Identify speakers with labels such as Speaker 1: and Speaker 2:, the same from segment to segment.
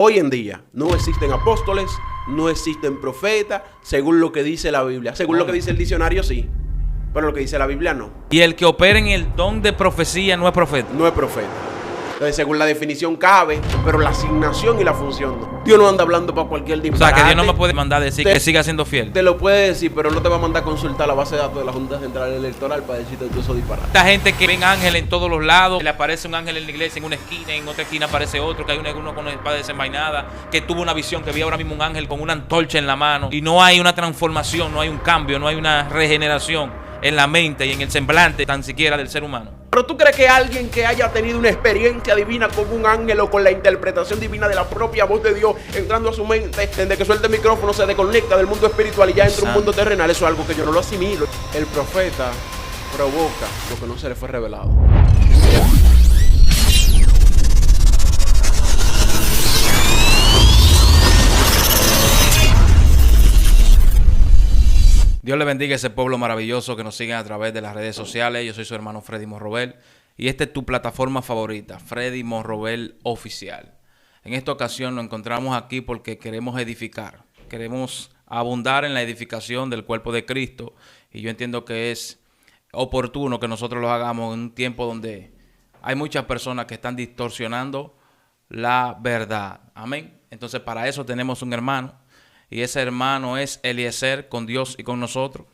Speaker 1: Hoy en día no existen apóstoles, no existen profetas, según lo que dice la Biblia. Según lo que dice el diccionario, sí, pero lo que dice la Biblia, no.
Speaker 2: Y el que opera en el don de profecía no es profeta.
Speaker 1: No es profeta. Entonces, según la definición cabe, pero la asignación y la función no. Dios no anda hablando para cualquier disparate.
Speaker 2: O sea, que Dios no me puede mandar decir que siga siendo fiel.
Speaker 1: Te lo puede decir, pero no te va a mandar a consultar la base de datos de la Junta Central Electoral para decirte que eso disparate.
Speaker 2: Esta gente que ven ángeles en todos los lados, le aparece un ángel en la iglesia en una esquina, en otra esquina aparece otro, que hay uno con una espada desenvainada, que tuvo una visión, que vi ahora mismo un ángel con una antorcha en la mano, y no hay una transformación, no hay un cambio, no hay una regeneración en la mente y en el semblante tan siquiera del ser humano.
Speaker 1: Pero tú crees que alguien que haya tenido una experiencia divina con un ángel o con la interpretación divina de la propia voz de Dios entrando a su mente, desde que suelta el micrófono se desconecta del mundo espiritual y ya entra a un mundo terrenal, eso es algo que yo no lo asimilo. El profeta provoca lo que no se le fue revelado.
Speaker 2: Dios le bendiga a ese pueblo maravilloso que nos siguen a través de las redes sociales. Yo soy su hermano Freddy Morrobel y esta es tu plataforma favorita, Freddy Morrobel Oficial. En esta ocasión nos encontramos aquí porque queremos edificar, queremos abundar en la edificación del cuerpo de Cristo y yo entiendo que es oportuno que nosotros lo hagamos en un tiempo donde hay muchas personas que están distorsionando la verdad. Amén. Entonces para eso tenemos un hermano. Y ese hermano es Eliezer, con Dios y con nosotros.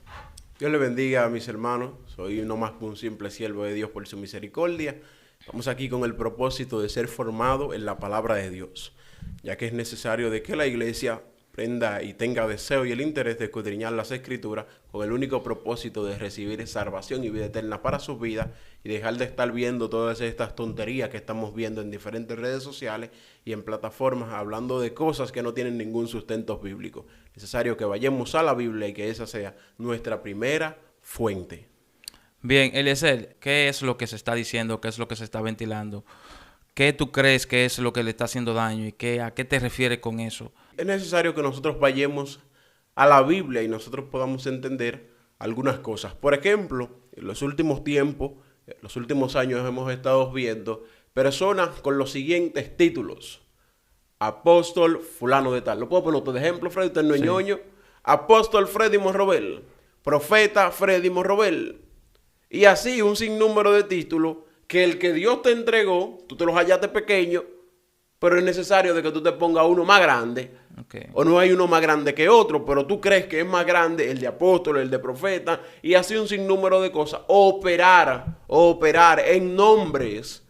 Speaker 1: Dios le bendiga a mis hermanos. Soy no más que un simple siervo de Dios por su misericordia. Estamos aquí con el propósito de ser formado en la palabra de Dios, ya que es necesario de que la iglesia prenda y tenga deseo y el interés de escudriñar las escrituras con el único propósito de recibir salvación y vida eterna para sus vidas y dejar de estar viendo todas estas tonterías que estamos viendo en diferentes redes sociales y en plataformas hablando de cosas que no tienen ningún sustento bíblico. Es necesario que vayamos a la Biblia y que esa sea nuestra primera fuente.
Speaker 2: Bien, Eliezer, ¿qué es lo que se está diciendo? ¿Qué es lo que se está ventilando? ¿Qué tú crees que es lo que le está haciendo daño? ¿Y a qué te refieres con eso?
Speaker 1: Es necesario que nosotros vayamos a la Biblia y nosotros podamos entender algunas cosas. Por ejemplo, en los últimos tiempos, en los últimos años hemos estado viendo personas con los siguientes títulos. Apóstol fulano de tal. ¿Lo puedo poner de ejemplo, Freddy? Usted no es ñoño. Apóstol Freddy Morrobel. Profeta Freddy Morrobel. Y así un sinnúmero de títulos que el que Dios te entregó, tú te los hallaste pequeño, pero es necesario de que tú te pongas uno más grande. Okay. O no hay uno más grande que otro, pero tú crees que es más grande el de apóstol, el de profeta, y así un sinnúmero de cosas. Operar en nombres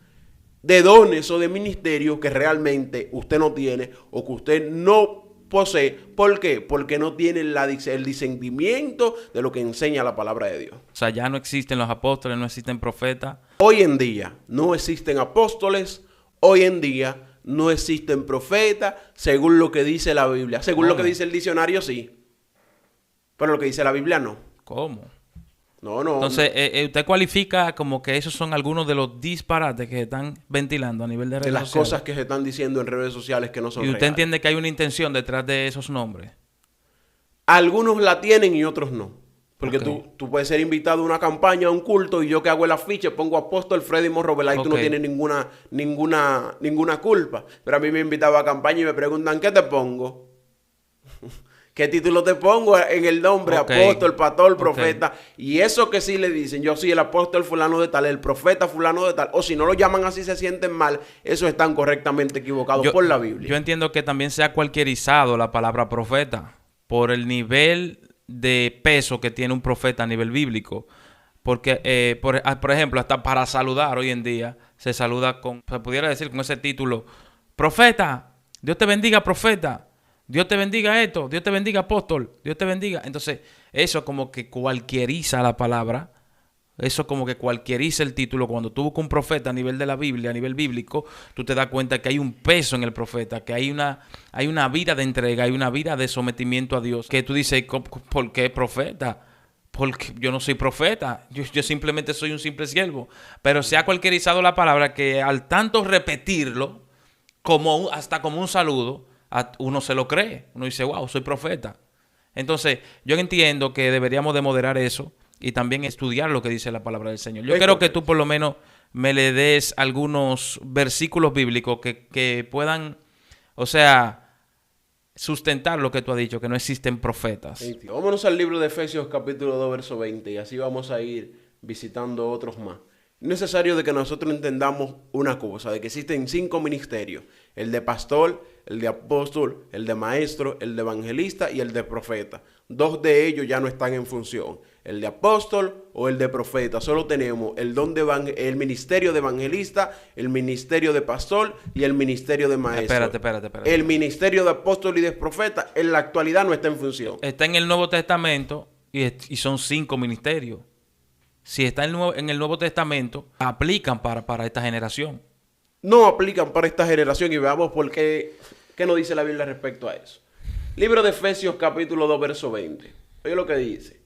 Speaker 1: de dones o de ministerios que realmente usted no tiene o que usted no posee. ¿Por qué? Porque no tiene el discernimiento de lo que enseña la palabra de Dios.
Speaker 2: O sea, ya no existen los apóstoles, no existen profetas.
Speaker 1: Hoy en día no existen apóstoles, hoy en día no existen profetas, según lo que dice la Biblia. Según lo que dice el diccionario, sí. Pero lo que dice la Biblia, no.
Speaker 2: ¿Cómo?
Speaker 1: No.
Speaker 2: Entonces, usted cualifica como que esos son algunos de los disparates que se están ventilando a nivel de redes sociales.
Speaker 1: De las cosas que se están diciendo en redes sociales que no son reales.
Speaker 2: ¿Y usted entiende que hay una intención detrás de esos nombres? Algunos
Speaker 1: la tienen y otros no. Porque tú puedes ser invitado a una campaña, a un culto, y yo que hago el afiche pongo apóstol Freddy Morrobel, ahí tú no tienes ninguna culpa. Pero a mí me invitaba a campaña y me preguntan, ¿qué te pongo? ¿Qué título te pongo en el nombre? Apóstol, pastor, profeta. Y eso que sí le dicen, yo soy el apóstol fulano de tal, el profeta fulano de tal, o si no lo llaman así se sienten mal, eso están correctamente equivocados por la Biblia.
Speaker 2: Yo entiendo que también se ha cualquierizado la palabra profeta por el nivel de peso que tiene un profeta a nivel bíblico. Porque, por ejemplo, hasta para saludar hoy en día, se saluda se pudiera decir con ese título, profeta, Dios te bendiga, profeta. Dios te bendiga esto, Dios te bendiga apóstol, Dios te bendiga. Entonces, eso como que cualquieriza la palabra, eso como que cualquieriza el título. Cuando tú buscas un profeta a nivel de la Biblia, a nivel bíblico, tú te das cuenta que hay un peso en el profeta, que hay una vida de entrega, hay una vida de sometimiento a Dios. Que tú dices, ¿por qué profeta? Porque yo no soy profeta, yo simplemente soy un simple siervo. Pero se ha cualquierizado la palabra que al tanto repetirlo, hasta como un saludo, uno se lo cree, uno dice, wow, soy profeta. Entonces, yo entiendo que deberíamos de moderar eso y también estudiar lo que dice la palabra del Señor. Yo quiero que tú por lo menos me le des algunos versículos bíblicos que puedan O sea, sustentar lo que tú has dicho, que no existen profetas.
Speaker 1: Sí, tío. Vámonos al libro de Efesios capítulo 2, verso 20, y así vamos a ir visitando otros más. Es necesario de que nosotros entendamos una cosa, de que existen 5 ministerios: el de pastor, el de apóstol, el de maestro, el de evangelista y el de profeta. 2 de ellos ya no están en función, el de apóstol o el de profeta. Solo tenemos el el ministerio de evangelista, el ministerio de pastor y el ministerio de maestro.
Speaker 2: Espérate.
Speaker 1: El ministerio de apóstol y de profeta en la actualidad no está en función.
Speaker 2: Está en el Nuevo Testamento y son 5 ministerios. Si está en el Nuevo Testamento, aplican para esta generación.
Speaker 1: No aplican para esta generación, y veamos por qué nos dice la Biblia respecto a eso. Libro de Efesios capítulo 2, verso 20. Oye lo que dice: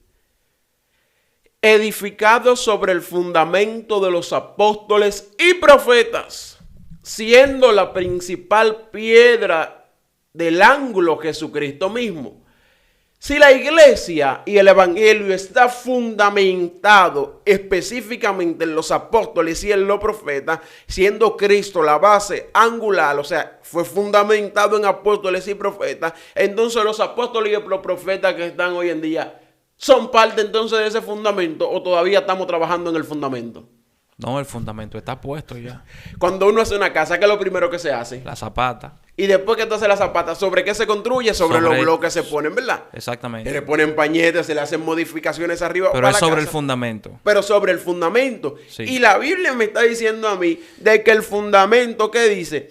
Speaker 1: edificados sobre el fundamento de los apóstoles y profetas, siendo la principal piedra del ángulo Jesucristo mismo. Si la iglesia y el evangelio está fundamentado específicamente en los apóstoles y en los profetas, siendo Cristo la base angular, o sea, fue fundamentado en apóstoles y profetas, entonces los apóstoles y los profetas que están hoy en día son parte entonces de ese fundamento, o todavía estamos trabajando en el fundamento.
Speaker 2: No, el fundamento está puesto ya.
Speaker 1: Cuando uno hace una casa, ¿qué es lo primero que se hace?
Speaker 2: La zapata.
Speaker 1: Y después que tú haces la zapata, ¿sobre qué se construye? Sobre los bloques se ponen, ¿verdad?
Speaker 2: Exactamente.
Speaker 1: Se le ponen pañetes, se le hacen modificaciones arriba.
Speaker 2: Pero
Speaker 1: para
Speaker 2: es
Speaker 1: la
Speaker 2: sobre el
Speaker 1: casa.
Speaker 2: fundamento.
Speaker 1: Pero sobre el fundamento.
Speaker 2: Sí.
Speaker 1: Y la Biblia me está diciendo a mí de que el fundamento, ¿qué dice?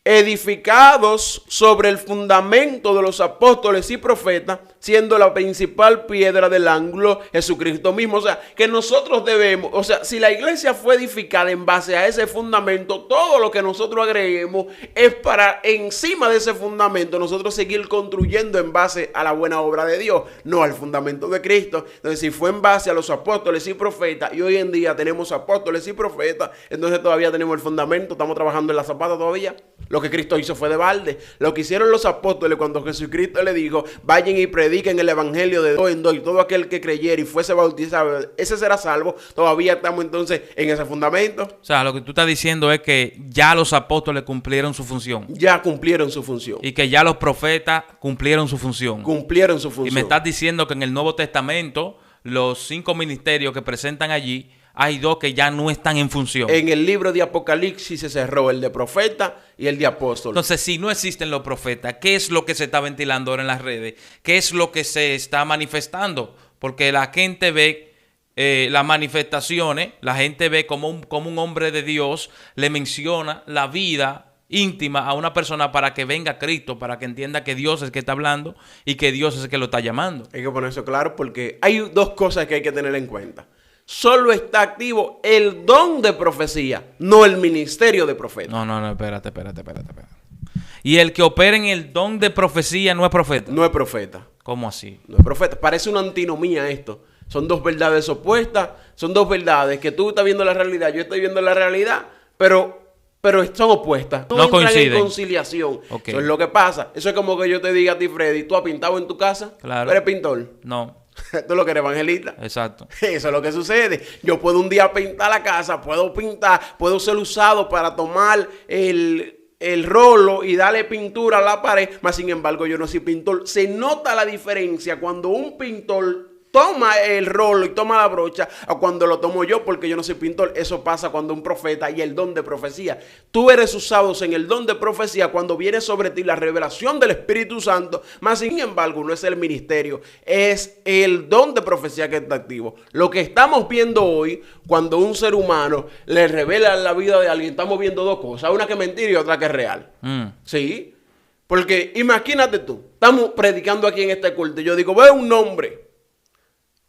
Speaker 1: Edificados sobre el fundamento de los apóstoles y profetas, siendo la principal piedra del ángulo Jesucristo mismo. O sea, que nosotros debemos, o sea, si la iglesia fue edificada en base a ese fundamento, todo lo que nosotros agreguemos es para encima de ese fundamento nosotros seguir construyendo en base a la buena obra de Dios, no al fundamento de Cristo. Entonces, si fue en base a los apóstoles y profetas, y hoy en día tenemos apóstoles y profetas, entonces todavía tenemos el fundamento, estamos trabajando en la zapata todavía. Lo que Cristo hizo fue de balde. Lo que hicieron los apóstoles cuando Jesucristo le dijo: vayan y prediquen el evangelio de dos en dos, y todo aquel que creyera y fuese bautizado, ese será salvo. Todavía estamos entonces en ese fundamento.
Speaker 2: O sea, lo que tú estás diciendo es que ya los apóstoles cumplieron su función.
Speaker 1: Ya cumplieron su función.
Speaker 2: Y que ya los profetas cumplieron su función.
Speaker 1: Cumplieron su función.
Speaker 2: Y me estás diciendo que en el Nuevo Testamento, los 5 ministerios que presentan allí, hay 2 que ya no están en función.
Speaker 1: En el libro de Apocalipsis se cerró el de profeta y el de apóstol.
Speaker 2: Entonces, si no existen los profetas, ¿qué es lo que se está ventilando ahora en las redes? ¿Qué es lo que se está manifestando? Porque la gente ve las manifestaciones, la gente ve como un hombre de Dios le menciona la vida íntima a una persona para que venga Cristo, para que entienda que Dios es el que está hablando y que Dios es el que lo está llamando.
Speaker 1: Hay que poner eso claro, porque hay 2 cosas que hay que tener en cuenta. Solo está activo el don de profecía, no el ministerio de profeta.
Speaker 2: No, espérate. Y el que opera en el don de profecía no es profeta.
Speaker 1: No es profeta.
Speaker 2: ¿Cómo así?
Speaker 1: No es profeta. Parece una antinomía esto. Son 2 verdades opuestas. Son 2 verdades que tú estás viendo la realidad, yo estoy viendo la realidad, pero son opuestas.
Speaker 2: No coinciden.
Speaker 1: En conciliación.
Speaker 2: Okay.
Speaker 1: Eso es lo que pasa. Eso es como que yo te diga a ti, Freddy, ¿tú has pintado en tu casa?
Speaker 2: Claro.
Speaker 1: ¿Eres pintor?
Speaker 2: No.
Speaker 1: Tú lo que eres evangelista.
Speaker 2: Exacto.
Speaker 1: Eso es lo que sucede. Yo puedo un día pintar la casa, puedo ser usado para tomar el rolo y darle pintura a la pared, mas sin embargo yo no soy pintor. Se nota la diferencia cuando un pintor toma el rolo y toma la brocha a cuando lo tomo yo, porque yo no soy pintor. Eso pasa cuando un profeta y el don de profecía. Tú eres usado en el don de profecía cuando viene sobre ti la revelación del Espíritu Santo, mas sin embargo no es el ministerio, es el don de profecía que está activo. Lo que estamos viendo hoy, cuando un ser humano le revela la vida de alguien, estamos viendo 2 cosas, una que es mentira y otra que es real. ¿Sí? Porque imagínate tú, estamos predicando aquí en este culto y yo digo, veo un nombre,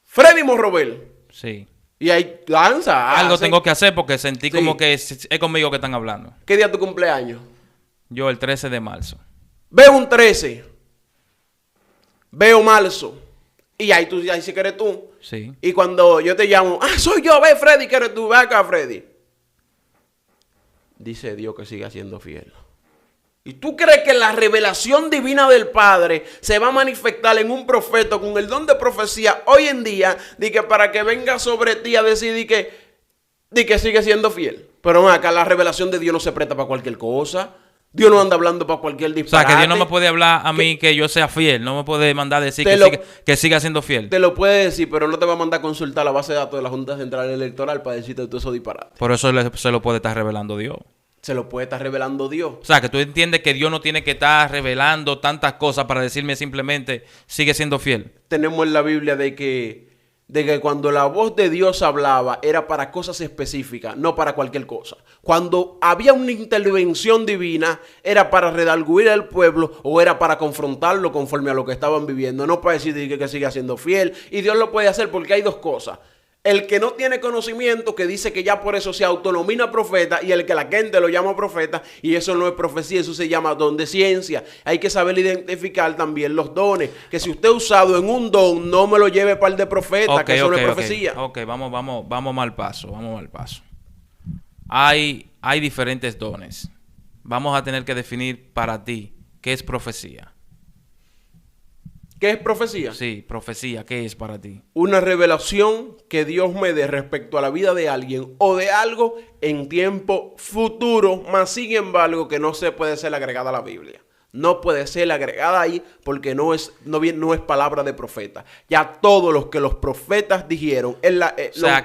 Speaker 1: Freddy Morrobel.
Speaker 2: Sí.
Speaker 1: Y ahí lanza.
Speaker 2: Algo tengo que hacer porque sentí como que es conmigo que están hablando.
Speaker 1: ¿Qué día es tu cumpleaños?
Speaker 2: Yo el 13 de marzo.
Speaker 1: Veo un 13. Veo marzo. Y ahí sí que eres tú.
Speaker 2: Sí.
Speaker 1: Y cuando yo te llamo, soy yo, ve Freddy, que eres tú, ve acá Freddy. Dice Dios que siga siendo fiel. ¿Y tú crees que la revelación divina del Padre se va a manifestar en un profeta con el don de profecía hoy en día, de que para que venga sobre ti a decir de que sigue siendo fiel? Pero acá la revelación de Dios no se presta para cualquier cosa. Dios no anda hablando para cualquier
Speaker 2: O sea,
Speaker 1: disparate.
Speaker 2: que Dios no me puede hablar a mí que yo sea fiel. No me puede mandar a decir que siga siendo fiel.
Speaker 1: Te lo puede decir, pero no te va a mandar a consultar la base de datos de la Junta Central Electoral para decirte todo eso disparate.
Speaker 2: Por eso se lo puede estar revelando Dios.
Speaker 1: Se lo puede estar revelando Dios.
Speaker 2: O sea, que tú entiendes que Dios no tiene que estar revelando tantas cosas para decirme simplemente sigue siendo fiel.
Speaker 1: Tenemos en la Biblia de que cuando la voz de Dios hablaba era para cosas específicas, no para cualquier cosa. Cuando había una intervención divina, era para redarguir al pueblo o era para confrontarlo conforme a lo que estaban viviendo, no para decir que siga siendo fiel. Y Dios lo puede hacer porque hay dos cosas. El que no tiene conocimiento, que dice que ya por eso se autonomina profeta, y el que la gente lo llama profeta, y eso no es profecía, eso se llama don de ciencia. Hay que saber identificar también los dones, que si usted ha usado en un don, no me lo lleve para el de profeta, que eso no es profecía.
Speaker 2: Ok, vamos mal paso, Hay diferentes dones. Vamos a tener que definir para ti qué es profecía.
Speaker 1: ¿Qué es profecía?
Speaker 2: Sí, profecía, ¿qué es para ti?
Speaker 1: Una revelación que Dios me dé respecto a la vida de alguien o de algo en tiempo futuro, más sin embargo que no se puede ser agregada a la Biblia. No puede ser agregada ahí porque no es palabra de profeta. Ya todo lo que los profetas dijeron, lo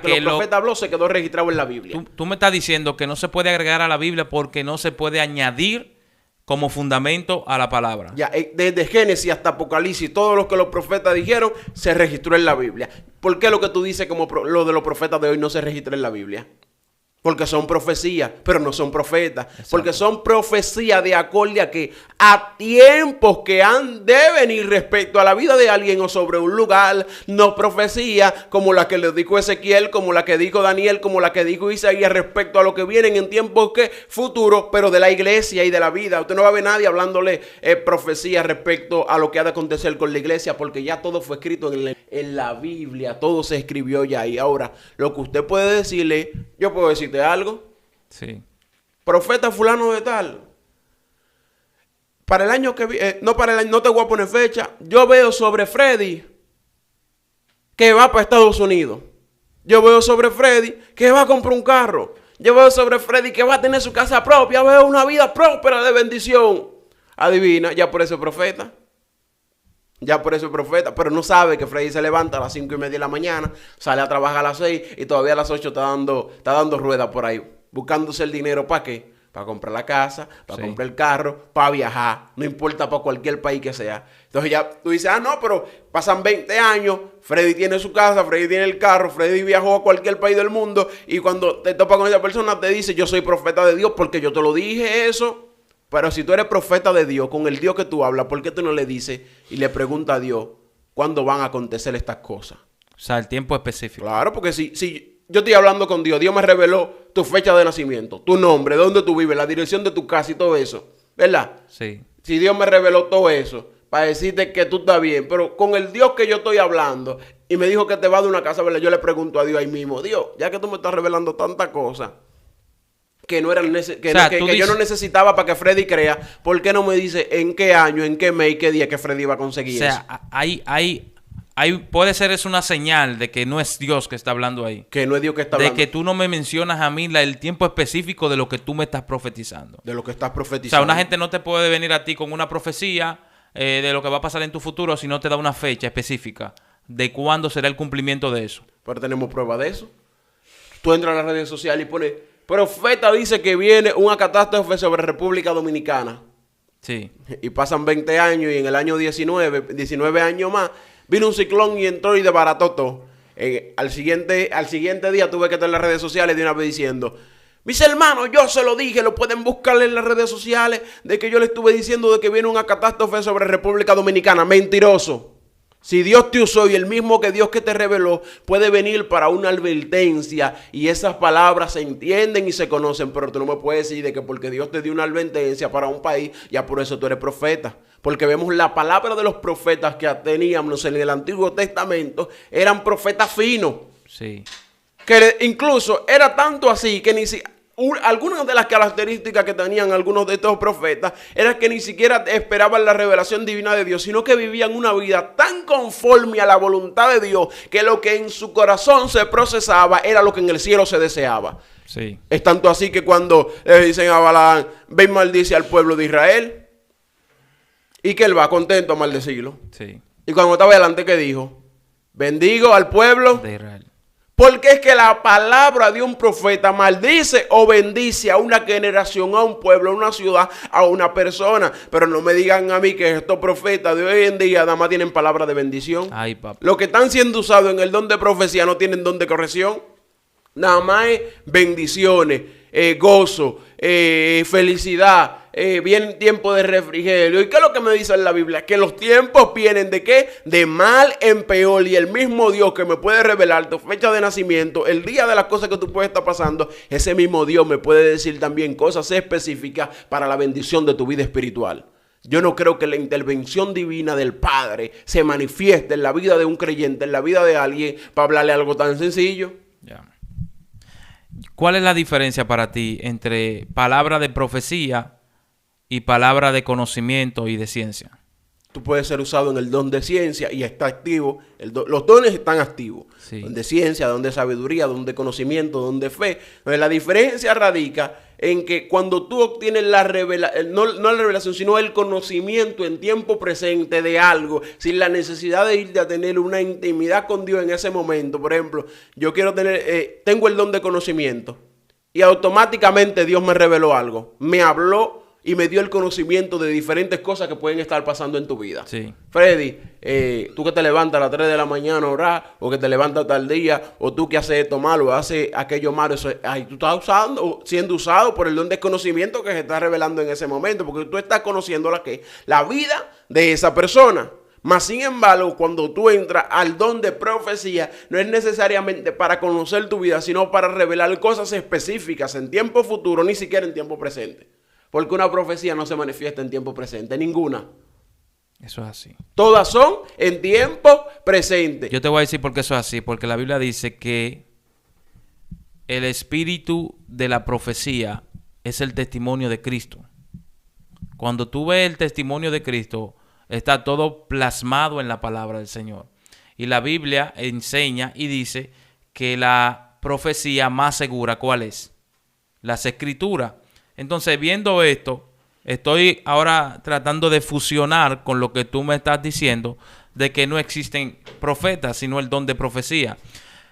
Speaker 1: que los profetas habló se quedó registrado en la Biblia.
Speaker 2: Tú me estás diciendo que no se puede agregar a la Biblia porque no se puede añadir como fundamento a la palabra.
Speaker 1: Ya, desde Génesis hasta Apocalipsis, todo lo que los profetas dijeron se registró en la Biblia. ¿Por qué lo que tú dices como lo de los profetas de hoy no se registra en la Biblia? Porque son profecías, pero no son profetas. Exacto. Porque son profecías de acorde a que a tiempos que han de venir respecto a la vida de alguien o sobre un lugar, no profecía como la que le dijo Ezequiel, como la que dijo Daniel, como la que dijo Isaías respecto a lo que vienen en tiempos que futuros, pero de la iglesia y de la vida. Usted no va a ver nadie hablándole profecía respecto a lo que ha de acontecer con la iglesia, porque ya todo fue escrito en la Biblia, todo se escribió ya. Y ahora, lo que usted puede decirle, yo puedo decirte algo.
Speaker 2: Sí.
Speaker 1: Profeta fulano de tal. Para el año que viene, no te voy a poner fecha. Yo veo sobre Freddy que va para Estados Unidos. Yo veo sobre Freddy que va a comprar un carro. Yo veo sobre Freddy que va a tener su casa propia. Veo una vida próspera de bendición. Adivina, ya por eso es profeta. Ya por eso es profeta, pero no sabe que Freddy se levanta a las 5:30 de la mañana, sale a trabajar a las 6 y todavía a las 8 está dando ruedas por ahí, buscándose el dinero ¿para qué? Para comprar la casa, para comprar el carro, para viajar, no importa para cualquier país que sea. Entonces ya tú dices, no, pero pasan 20 años, Freddy tiene su casa, Freddy tiene el carro, Freddy viajó a cualquier país del mundo y cuando te topas con esa persona te dice, yo soy profeta de Dios porque yo te lo dije eso. Pero si tú eres profeta de Dios, con el Dios que tú hablas, ¿por qué tú no le dices y le preguntas a Dios cuándo van a acontecer estas cosas?
Speaker 2: O sea, el tiempo específico.
Speaker 1: Claro, porque si yo estoy hablando con Dios, Dios me reveló tu fecha de nacimiento, tu nombre, dónde tú vives, la dirección de tu casa y todo eso, ¿verdad?
Speaker 2: Sí.
Speaker 1: Si Dios me reveló todo eso para decirte que tú estás bien, pero con el Dios que yo estoy hablando y me dijo que te va de una casa, ¿verdad? Yo le pregunto a Dios ahí mismo, Dios, ya que tú me estás revelando tantas cosas que no eran yo no necesitaba para que Freddy crea, ¿por qué no me dice en qué año, en qué mes, qué día que Freddy va a conseguir eso?
Speaker 2: O sea, puede ser eso una señal de que no es Dios que está hablando ahí.
Speaker 1: Que no es Dios que está hablando.
Speaker 2: De que tú no me mencionas a mí el tiempo específico de lo que tú me estás profetizando.
Speaker 1: De lo que estás
Speaker 2: O
Speaker 1: profetizando.
Speaker 2: sea, una gente no te puede venir a ti con una profecía de lo que va a pasar en tu futuro si no te da una fecha específica de cuándo será el cumplimiento de eso.
Speaker 1: Pero tenemos prueba de eso. Tú entras a las redes sociales y pones, profeta dice que viene una catástrofe sobre República Dominicana.
Speaker 2: Sí.
Speaker 1: Y pasan 20 años y en el año 19 años más, vino un ciclón y entró y desbarató todo. Al siguiente día tuve que estar en las redes sociales de una vez diciendo, mis hermanos, yo se lo dije, lo pueden buscar en las redes sociales, de que yo le estuve diciendo de que viene una catástrofe sobre República Dominicana. Mentiroso. Si Dios te usó y el mismo que Dios que te reveló puede venir para una advertencia y esas palabras se entienden y se conocen, pero tú no me puedes decir de que porque Dios te dio una advertencia para un país, ya por eso tú eres profeta. Porque vemos la palabra de los profetas que teníamos en el Antiguo Testamento, eran profetas finos.
Speaker 2: Sí.
Speaker 1: Que incluso era tanto así que algunas de las características que tenían algunos de estos profetas era que ni siquiera esperaban la revelación divina de Dios, sino que vivían una vida tan conforme a la voluntad de Dios que lo que en su corazón se procesaba era lo que en el cielo se deseaba.
Speaker 2: Sí.
Speaker 1: Es tanto así que cuando le dicen a Balaam, ve y maldice al pueblo de Israel, y que él va contento a maldecirlo.
Speaker 2: Sí.
Speaker 1: Y cuando estaba delante, ¿qué dijo? Bendigo al pueblo
Speaker 2: De Israel.
Speaker 1: Porque es que la palabra de un profeta maldice o bendice a una generación, a un pueblo, a una ciudad, a una persona. Pero no me digan a mí que estos profetas de hoy en día nada más tienen palabra de bendición.
Speaker 2: Ay, papá.
Speaker 1: Los que están siendo usados en el don de profecía no tienen don de corrección. Nada más es bendiciones, gozo, felicidad. Viene tiempo de refrigerio. ¿Y qué es lo que me dice en la Biblia? Que los tiempos vienen ¿de qué? De mal en peor. Y el mismo Dios que me puede revelar tu fecha de nacimiento, el día de las cosas que tú puedes estar pasando, ese mismo Dios me puede decir también cosas específicas para la bendición de tu vida espiritual. Yo no creo que la intervención divina del Padre se manifieste en la vida de un creyente, en la vida de alguien, para hablarle algo tan sencillo.
Speaker 2: Ya. ¿Cuál es la diferencia para ti entre palabra de profecía y palabra de conocimiento y de ciencia?
Speaker 1: Tú puedes ser usado en el don de ciencia y está activo. Los dones están activos.
Speaker 2: Sí.
Speaker 1: Don de ciencia, don de sabiduría, don de conocimiento, don de fe. Entonces, la diferencia radica en que cuando tú obtienes la revelación, no la revelación, sino el conocimiento en tiempo presente de algo, sin la necesidad de irte a tener una intimidad con Dios en ese momento. Por ejemplo, yo quiero tengo el don de conocimiento y automáticamente Dios me reveló algo. Me habló y me dio el conocimiento de diferentes cosas que pueden estar pasando en tu vida.
Speaker 2: Sí.
Speaker 1: Freddy, tú que te levantas a las 3 de la mañana a orar, o que te levantas tal día, o tú que haces esto malo, o haces aquello malo, eso, tú estás siendo usado por el don de conocimiento que se está revelando en ese momento, porque tú estás conociendo la vida de esa persona. Mas, sin embargo, cuando tú entras al don de profecía, no es necesariamente para conocer tu vida, sino para revelar cosas específicas en tiempo futuro, ni siquiera en tiempo presente. Porque una profecía no se manifiesta en tiempo presente, ninguna.
Speaker 2: Eso es así.
Speaker 1: Todas son en tiempo presente.
Speaker 2: Yo te voy a decir por qué eso es así. Porque la Biblia dice que el espíritu de la profecía es el testimonio de Cristo. Cuando tú ves el testimonio de Cristo, está todo plasmado en la palabra del Señor. Y la Biblia enseña y dice que la profecía más segura, ¿cuál es? Las Escrituras. Entonces, viendo esto, estoy ahora tratando de fusionar con lo que tú me estás diciendo de que no existen profetas, sino el don de profecía.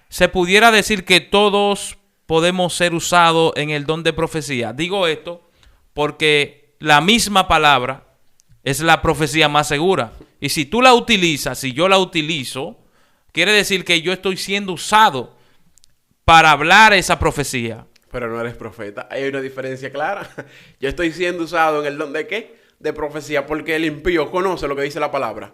Speaker 2: Se pudiera decir que todos podemos ser usados en el don de profecía. Digo esto porque la misma palabra es la profecía más segura. Y si tú la utilizas, si yo la utilizo, quiere decir que yo estoy siendo usado para hablar esa profecía.
Speaker 1: Pero no eres profeta. Hay una diferencia clara. Yo estoy siendo usado en el don de ¿qué? De profecía, porque el impío conoce lo que dice la palabra.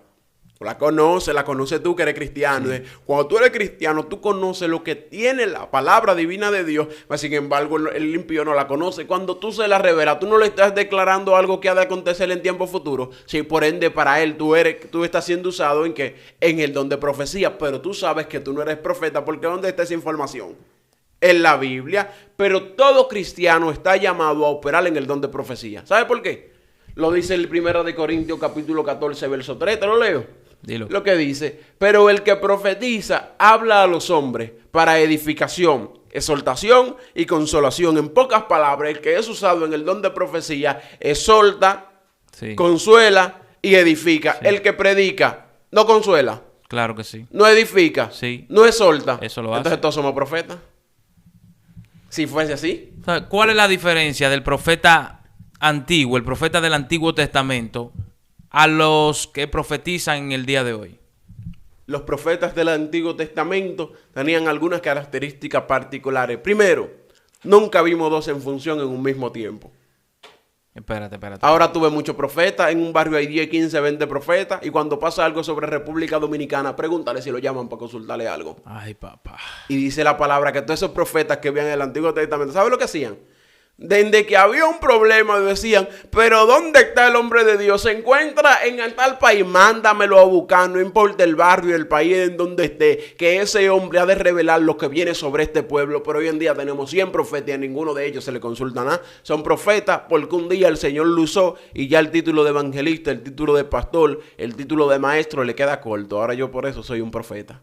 Speaker 1: La conoces tú que eres cristiano. Sí. Cuando tú eres cristiano, tú conoces lo que tiene la palabra divina de Dios. Mas, sin embargo, el impío no la conoce. Cuando tú se la revelas, tú no le estás declarando algo que ha de acontecer en tiempo futuro. Sí, por ende, para él, tú estás siendo usado ¿en qué? En el don de profecía. Pero tú sabes que tú no eres profeta, porque ¿dónde está esa información? En la Biblia, pero todo cristiano está llamado a operar en el don de profecía. ¿Sabe por qué? Lo dice el 1 de Corintios capítulo 14, verso 3. ¿Te lo leo?
Speaker 2: Dilo.
Speaker 1: Lo que dice: pero el que profetiza habla a los hombres para edificación, exhortación y consolación. En pocas palabras, el que es usado en el don de profecía exhorta, sí, consuela y edifica. Sí. El que predica no consuela.
Speaker 2: Claro que sí.
Speaker 1: No edifica.
Speaker 2: Sí.
Speaker 1: No exhorta.
Speaker 2: Eso lo hace.
Speaker 1: Entonces todos somos profetas. Si fuese así.
Speaker 2: ¿Cuál es la diferencia del profeta antiguo, el profeta del Antiguo Testamento, a los que profetizan en el día de hoy?
Speaker 1: Los profetas del Antiguo Testamento tenían algunas características particulares. Primero, nunca vimos dos en función en un mismo tiempo.
Speaker 2: Espérate.
Speaker 1: Ahora tuve muchos profetas. En un barrio hay 10, 15, 20 profetas. Y cuando pasa algo sobre República Dominicana, pregúntale si lo llaman para consultarle algo.
Speaker 2: Ay, papá.
Speaker 1: Y dice la palabra que todos esos profetas que veían en el Antiguo Testamento, ¿sabes lo que hacían? Desde que había un problema decían, pero ¿dónde está el hombre de Dios? Se encuentra en tal país, mándamelo a buscar, no importa el barrio, el país en donde esté, que ese hombre ha de revelar lo que viene sobre este pueblo. Pero hoy en día tenemos 100 profetas y a ninguno de ellos se le consulta nada. Son profetas porque un día el Señor lo usó y ya el título de evangelista, el título de pastor, el título de maestro le queda corto. Ahora yo por eso soy un profeta.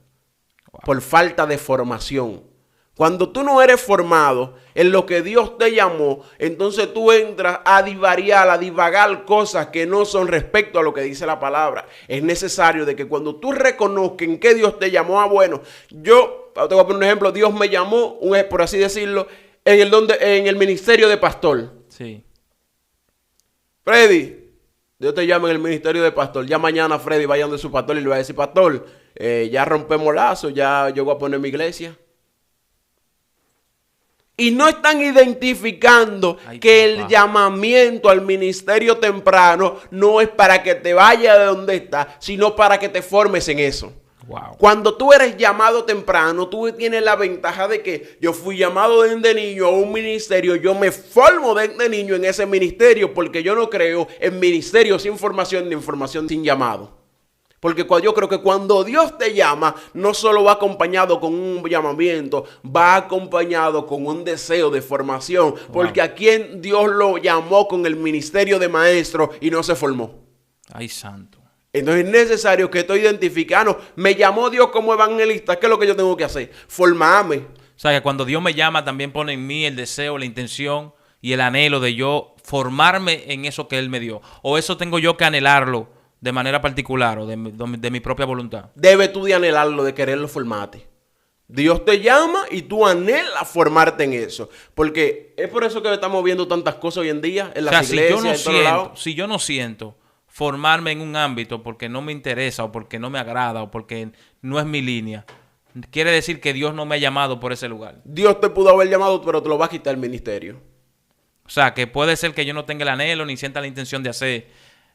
Speaker 1: Wow. Por falta de formación. Cuando tú no eres formado en lo que Dios te llamó, entonces tú entras a divariar, a divagar cosas que no son respecto a lo que dice la palabra. Es necesario de que cuando tú reconozcas en qué Dios te llamó, bueno, yo te voy a poner un ejemplo, Dios me llamó, por así decirlo, en el ministerio de pastor.
Speaker 2: Sí.
Speaker 1: Freddy, Dios te llama en el ministerio de pastor. Ya mañana Freddy vaya donde su pastor y le va a decir, pastor, ya rompemos lazos, ya yo voy a poner mi iglesia. Y no están identificando que el llamamiento al ministerio temprano no es para que te vayas de donde estás, sino para que te formes en eso. Wow. Cuando tú eres llamado temprano, tú tienes la ventaja de que yo fui llamado desde niño a un ministerio, yo me formo desde niño en ese ministerio porque yo no creo en ministerio sin formación ni en formación sin llamado. Porque yo creo que cuando Dios te llama, no solo va acompañado con un llamamiento, va acompañado con un deseo de formación. Porque a quien Dios lo llamó con el ministerio de maestro y no se formó.
Speaker 2: Ay, santo.
Speaker 1: Entonces es necesario que estoy identificando. Me llamó Dios como evangelista. ¿Qué es lo que yo tengo que hacer? Formarme.
Speaker 2: O sea, que cuando Dios me llama, también pone en mí el deseo, la intención y el anhelo de yo formarme en eso que Él me dio. O eso tengo yo que anhelarlo de manera particular o de mi propia voluntad.
Speaker 1: Debes tú de anhelarlo, de quererlo formarte. Dios te llama y tú anhelas formarte en eso. Porque es por eso que estamos viendo tantas cosas hoy en día en las iglesias, en todos lados.
Speaker 2: Si yo no siento formarme en un ámbito porque no me interesa o porque no me agrada o porque no es mi línea, quiere decir que Dios no me ha llamado por ese lugar.
Speaker 1: Dios te pudo haber llamado, pero te lo va a quitar el ministerio.
Speaker 2: O sea, que puede ser que yo no tenga el anhelo ni sienta la intención de hacer...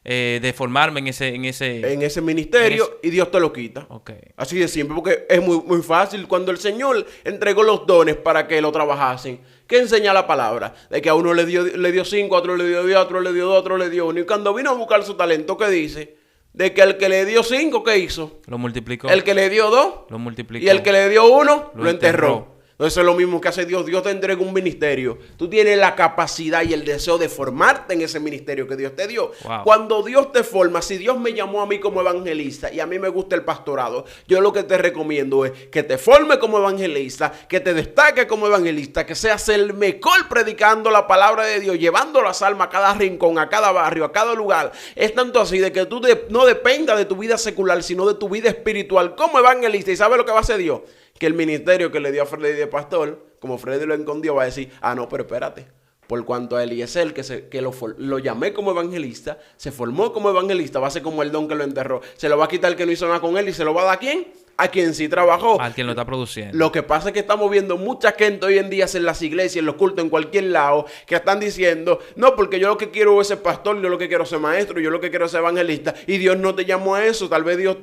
Speaker 2: de formarme en ese
Speaker 1: ministerio y Dios te lo quita.
Speaker 2: Okay.
Speaker 1: Así de simple, porque es muy fácil. Cuando el Señor entregó los dones para que lo trabajasen, ¿qué enseña la palabra? De que a uno le dio 5, a otro le dio 10, a otro le dio 2, a otro le dio 1. Y cuando vino a buscar su talento, ¿qué dice? De que el que le dio 5, ¿qué hizo?
Speaker 2: Lo multiplicó.
Speaker 1: El que le dio 2,
Speaker 2: lo multiplicó.
Speaker 1: Y el que le dio 1, lo enterró. Entonces es lo mismo que hace Dios. Dios te entrega un ministerio. Tú tienes la capacidad y el deseo de formarte en ese ministerio que Dios te dio. Wow. Cuando Dios te forma, si Dios me llamó a mí como evangelista y a mí me gusta el pastorado, yo lo que te recomiendo es que te formes como evangelista, que te destaques como evangelista, que seas el mejor predicando la palabra de Dios, llevando las almas a cada rincón, a cada barrio, a cada lugar. Es tanto así de que tú no dependas de tu vida secular, sino de tu vida espiritual como evangelista. ¿Y sabes lo que va a hacer Dios? Que el ministerio que le dio a Freddy de pastor, como Freddy lo escondió, va a decir, no, pero espérate, por cuanto a Eliezer, que lo llamé como evangelista, se formó como evangelista, va a ser como el don que lo enterró. Se lo va a quitar el que no hizo nada con él y se lo va a dar ¿a quién? A quien sí trabajó.
Speaker 2: Al quien lo está produciendo.
Speaker 1: Lo que pasa es que estamos viendo mucha gente hoy en día en las iglesias, en los cultos, en cualquier lado, que están diciendo, no, porque yo lo que quiero es ser pastor, yo lo que quiero es ser maestro, yo lo que quiero es ser evangelista. Y Dios no te llamó a eso. Tal vez Dios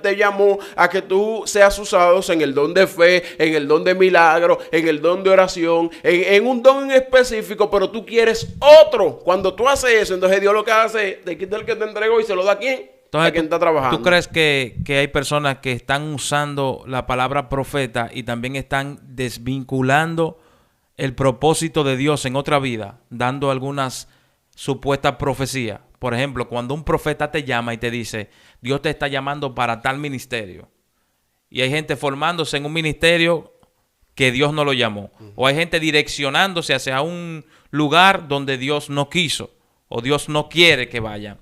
Speaker 1: te llamó a que tú seas usado en el don de fe, en el don de milagro, en el don de oración, en un don en específico, pero tú quieres otro. Cuando tú haces eso, entonces Dios lo que hace es te quita el que te entregó y se lo da a quién.
Speaker 2: Entonces,
Speaker 1: ¿a quién está trabajando?
Speaker 2: ¿Tú crees que hay personas que están usando la palabra profeta y también están desvinculando el propósito de Dios en otra vida, dando algunas supuestas profecías? Por ejemplo, cuando un profeta te llama y te dice, Dios te está llamando para tal ministerio. Y hay gente formándose en un ministerio que Dios no lo llamó. O hay gente direccionándose hacia un lugar donde Dios no quiso o Dios no quiere que vayan.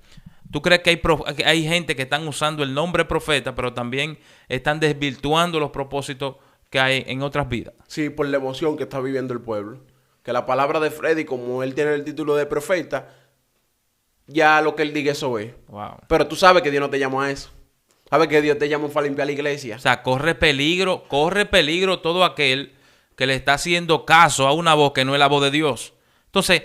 Speaker 2: ¿Tú crees que hay gente que están usando el nombre profeta, pero también están desvirtuando los propósitos que hay en otras vidas?
Speaker 1: Sí, por la emoción que está viviendo el pueblo. Que la palabra de Freddy, como él tiene el título de profeta, ya lo que él diga eso es.
Speaker 2: Wow.
Speaker 1: Pero tú sabes que Dios no te llamó a eso. Sabes que Dios te llamó para limpiar la iglesia.
Speaker 2: O sea, corre peligro todo aquel que le está haciendo caso a una voz que no es la voz de Dios. Entonces,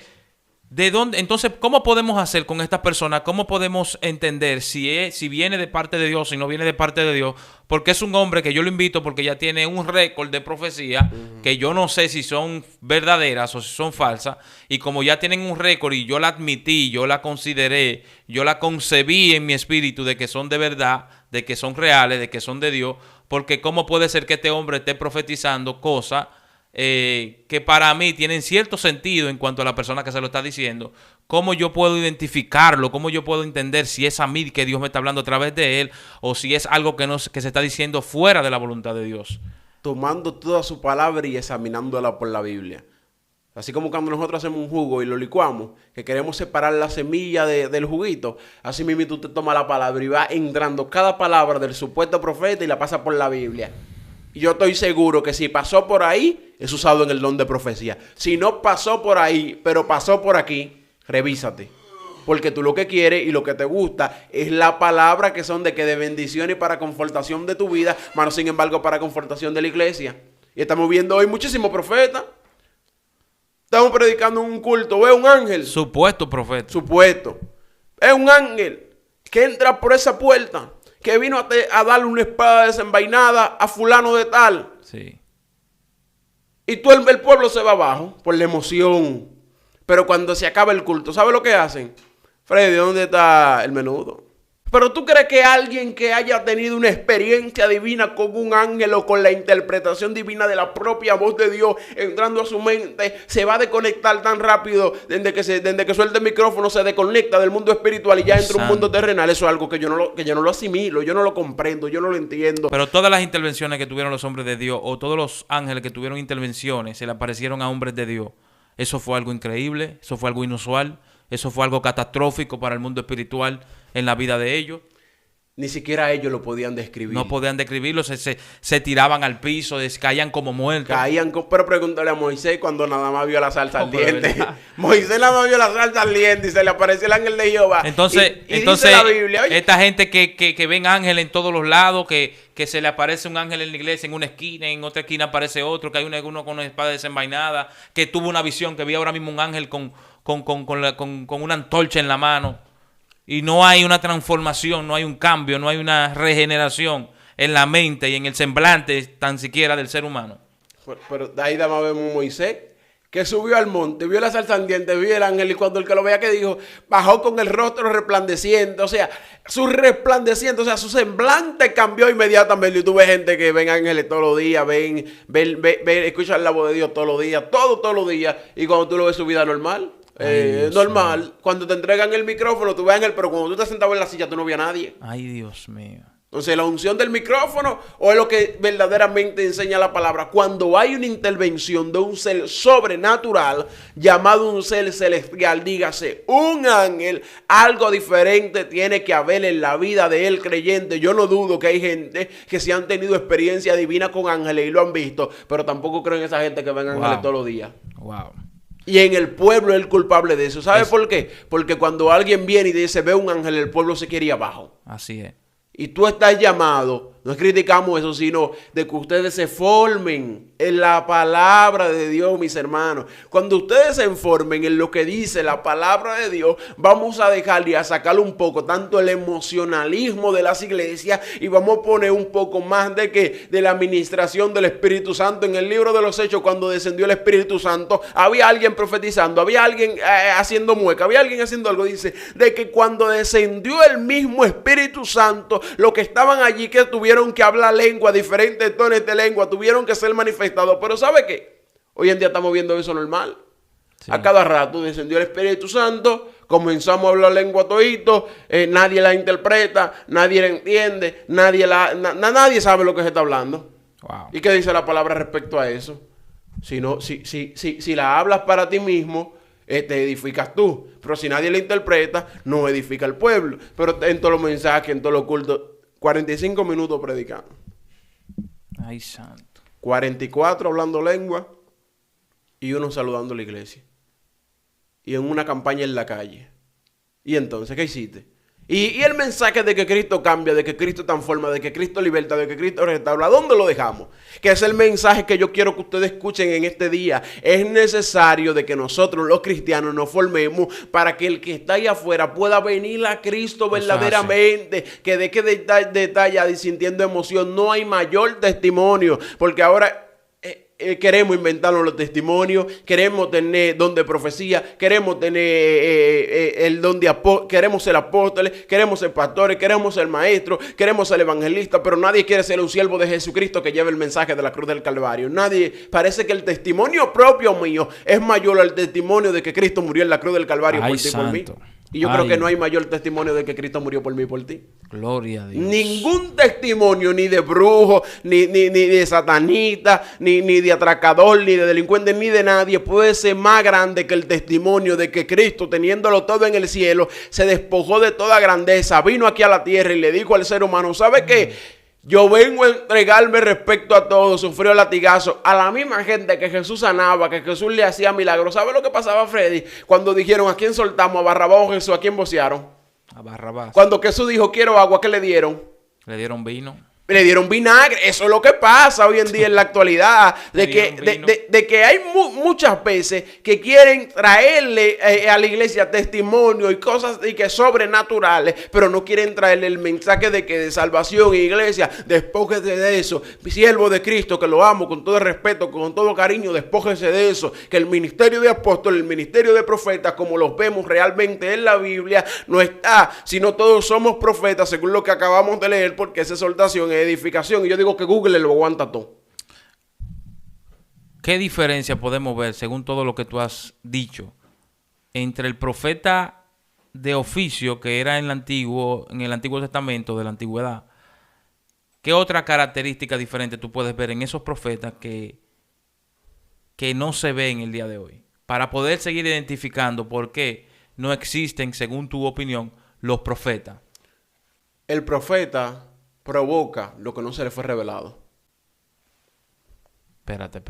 Speaker 2: ¿De dónde? Entonces, ¿cómo podemos hacer con estas personas? ¿Cómo podemos entender si viene de parte de Dios, si no viene de parte de Dios? Porque es un hombre que yo lo invito porque ya tiene un récord de profecía que yo no sé si son verdaderas o si son falsas. Y como ya tienen un récord y yo la admití, yo la consideré, yo la concebí en mi espíritu de que son de verdad, de que son reales, de que son de Dios. Porque ¿cómo puede ser que este hombre esté profetizando cosas que para mí tienen cierto sentido en cuanto a la persona que se lo está diciendo? ¿Cómo yo puedo identificarlo? ¿Cómo yo puedo entender si es a mí que Dios me está hablando a través de él o si es algo que se está diciendo fuera de la voluntad de Dios?
Speaker 1: Tomando toda su palabra y examinándola por la Biblia. Así como cuando nosotros hacemos un jugo y lo licuamos, que queremos separar la semilla del juguito, así mismo tú te tomas la palabra y vas entrando cada palabra del supuesto profeta y la pasas por la Biblia. Y yo estoy seguro que si pasó por ahí, es usado en el don de profecía. Si no pasó por ahí, pero pasó por aquí, revísate. Porque tú lo que quieres y lo que te gusta es la palabra que son de bendición y para confortación de tu vida, mas sin embargo para confortación de la iglesia. Y estamos viendo hoy muchísimos profetas. Estamos predicando un culto, ve un ángel.
Speaker 2: Supuesto profeta.
Speaker 1: Supuesto. Es un ángel que entra por esa puerta, que vino a darle una espada desenvainada a fulano de tal.
Speaker 2: Sí.
Speaker 1: Y todo el pueblo se va abajo por la emoción. Pero cuando se acaba el culto, ¿sabe lo que hacen? Freddy, ¿dónde está el menudo? Pero tú crees que alguien que haya tenido una experiencia divina con un ángel o con la interpretación divina de la propia voz de Dios entrando a su mente se va a desconectar tan rápido desde que suelta el micrófono, se desconecta del mundo espiritual y ya entra a un mundo terrenal? Eso es algo que yo no lo asimilo, yo no lo comprendo, yo no lo entiendo.
Speaker 2: Pero todas las intervenciones que tuvieron los hombres de Dios o todos los ángeles que tuvieron intervenciones se le aparecieron a hombres de Dios. Eso fue algo increíble, eso fue algo inusual, eso fue algo catastrófico para el mundo espiritual en la vida de ellos.
Speaker 1: Ni siquiera ellos lo podían describir.
Speaker 2: No podían describirlo, se tiraban al piso, caían como muertos.
Speaker 1: Pero pregúntale a Moisés cuando nada más vio la salsa ardiente. Moisés nada más vio la salsa ardiente y se le apareció el ángel de Jehová.
Speaker 2: Entonces
Speaker 1: dice la Biblia,
Speaker 2: esta gente que ven ángeles en todos los lados, que se le aparece un ángel en la iglesia, en una esquina, en otra esquina aparece otro, que hay uno con una espada desenvainada, que tuvo una visión, que vi ahora mismo un ángel con una antorcha en la mano. Y no hay una transformación, no hay un cambio, no hay una regeneración en la mente y en el semblante tan siquiera del ser humano.
Speaker 1: Pero de ahí vemos a Moisés, que subió al monte, vio la salsa ardiente, vio el ángel, y cuando el que lo vea, que dijo, bajó con el rostro resplandeciente, o sea, su semblante cambió inmediatamente. Y tú ves gente que ven ángeles todos los días, escuchan la voz de Dios todos los días, todos los días, y cuando tú lo ves su vida normal. Normal, mío. Cuando te entregan el micrófono, tú ves ángel, pero cuando tú estás sentado en la silla, tú no ves a nadie.
Speaker 2: Ay, Dios mío.
Speaker 1: Entonces, ¿la unción del micrófono o es lo que verdaderamente enseña la palabra? Cuando hay una intervención de un ser sobrenatural, llamado un ser celestial, dígase, un ángel, algo diferente tiene que haber en la vida de el creyente. Yo no dudo que hay gente que se han tenido experiencia divina con ángeles y lo han visto, pero tampoco creo en esa gente que ven ángeles todos los días.
Speaker 2: Wow.
Speaker 1: Y en el pueblo es el culpable de eso. ¿Sabe por qué? Porque cuando alguien viene y dice, ve un ángel, el pueblo se quiere ir abajo.
Speaker 2: Así es.
Speaker 1: Y tú estás llamado, no criticamos eso, sino de que ustedes se formen en la palabra de Dios, mis hermanos. Cuando ustedes se formen en lo que dice la palabra de Dios, vamos a dejar y a sacar un poco tanto el emocionalismo de las iglesias y vamos a poner un poco más de la administración del Espíritu Santo. En el libro de los Hechos, cuando descendió el Espíritu Santo, había alguien profetizando, había alguien haciendo mueca, había alguien haciendo algo. Dice, de que cuando descendió el mismo Espíritu Santo, los que estaban allí, que tuvieron que hablar lengua, diferentes tonos de lengua, tuvieron que ser manifestados. Pero ¿sabe qué? Hoy en día estamos viendo eso normal. Sí. A cada rato descendió el Espíritu Santo, comenzamos a hablar lengua todito, nadie la interpreta, nadie la entiende, nadie sabe lo que se está hablando.
Speaker 2: Wow.
Speaker 1: ¿Y qué dice la palabra respecto a eso? Si la hablas para ti mismo, te edificas tú. Pero si nadie la interpreta, no edifica el pueblo. Pero en todos los mensajes, en todos los cultos, 45 minutos predicando.
Speaker 2: Ay, santo.
Speaker 1: 44 hablando lengua y uno saludando a la iglesia. Y en una campaña en la calle. ¿Y entonces qué hiciste? Y el mensaje de que Cristo cambia, de que Cristo transforma, de que Cristo liberta, de que Cristo restaura, ¿dónde lo dejamos? Que es el mensaje que yo quiero que ustedes escuchen en este día. Es necesario de que nosotros los cristianos nos formemos para que el que está ahí afuera pueda venir a Cristo verdaderamente, que deje de estar ya sintiendo emoción. No hay mayor testimonio, porque ahora queremos inventarnos los testimonios, queremos tener don de profecía, queremos tener el don de queremos ser apóstoles, queremos ser pastores, queremos ser maestros, queremos ser evangelistas, pero nadie quiere ser un siervo de Jesucristo que lleve el mensaje de la cruz del Calvario. Nadie, parece que el testimonio propio mío es mayor al testimonio de que Cristo murió en la cruz del Calvario por ti y por mí. Y yo creo que no hay mayor testimonio de que Cristo murió por mí y por ti.
Speaker 2: Gloria a Dios.
Speaker 1: Ningún testimonio, ni de brujo, ni de satanita, ni de atracador, ni de delincuente, ni de nadie, puede ser más grande que el testimonio de que Cristo, teniéndolo todo en el cielo, se despojó de toda grandeza, vino aquí a la tierra y le dijo al ser humano, ¿sabe qué? Yo vengo a entregarme respecto a todo, sufrió latigazo, a la misma gente que Jesús sanaba, que Jesús le hacía milagros. ¿Sabe lo que pasaba, Freddy? Cuando dijeron, ¿a quién soltamos? ¿A Barrabás o Jesús? ¿A quién vocearon?
Speaker 2: A Barrabás.
Speaker 1: Cuando Jesús dijo, quiero agua, ¿qué le dieron?
Speaker 2: Le dieron vino.
Speaker 1: Le dieron vinagre. Eso es lo que pasa hoy en día en la actualidad. De que hay muchas veces que quieren traerle a la iglesia testimonio y cosas y que sobrenaturales, pero no quieren traerle el mensaje de que de salvación. Iglesia, despójese de eso. Siervo de Cristo, que lo amo con todo respeto, con todo cariño, despójese de eso. Que el ministerio de apóstol, el ministerio de profetas, como los vemos realmente en la Biblia, no está, sino todos somos profetas, según lo que acabamos de leer, porque esa exhortación edificación. Y yo digo que Google lo aguanta todo.
Speaker 2: ¿Qué diferencia podemos ver, según todo lo que tú has dicho, entre el profeta de oficio que era en el Antiguo Testamento de la antigüedad? ¿Qué otra característica diferente tú puedes ver en esos profetas que no se ve en el día de hoy? Para poder seguir identificando por qué no existen, según tu opinión, los profetas.
Speaker 1: El profeta provoca lo que no se le fue revelado.
Speaker 2: Espérate.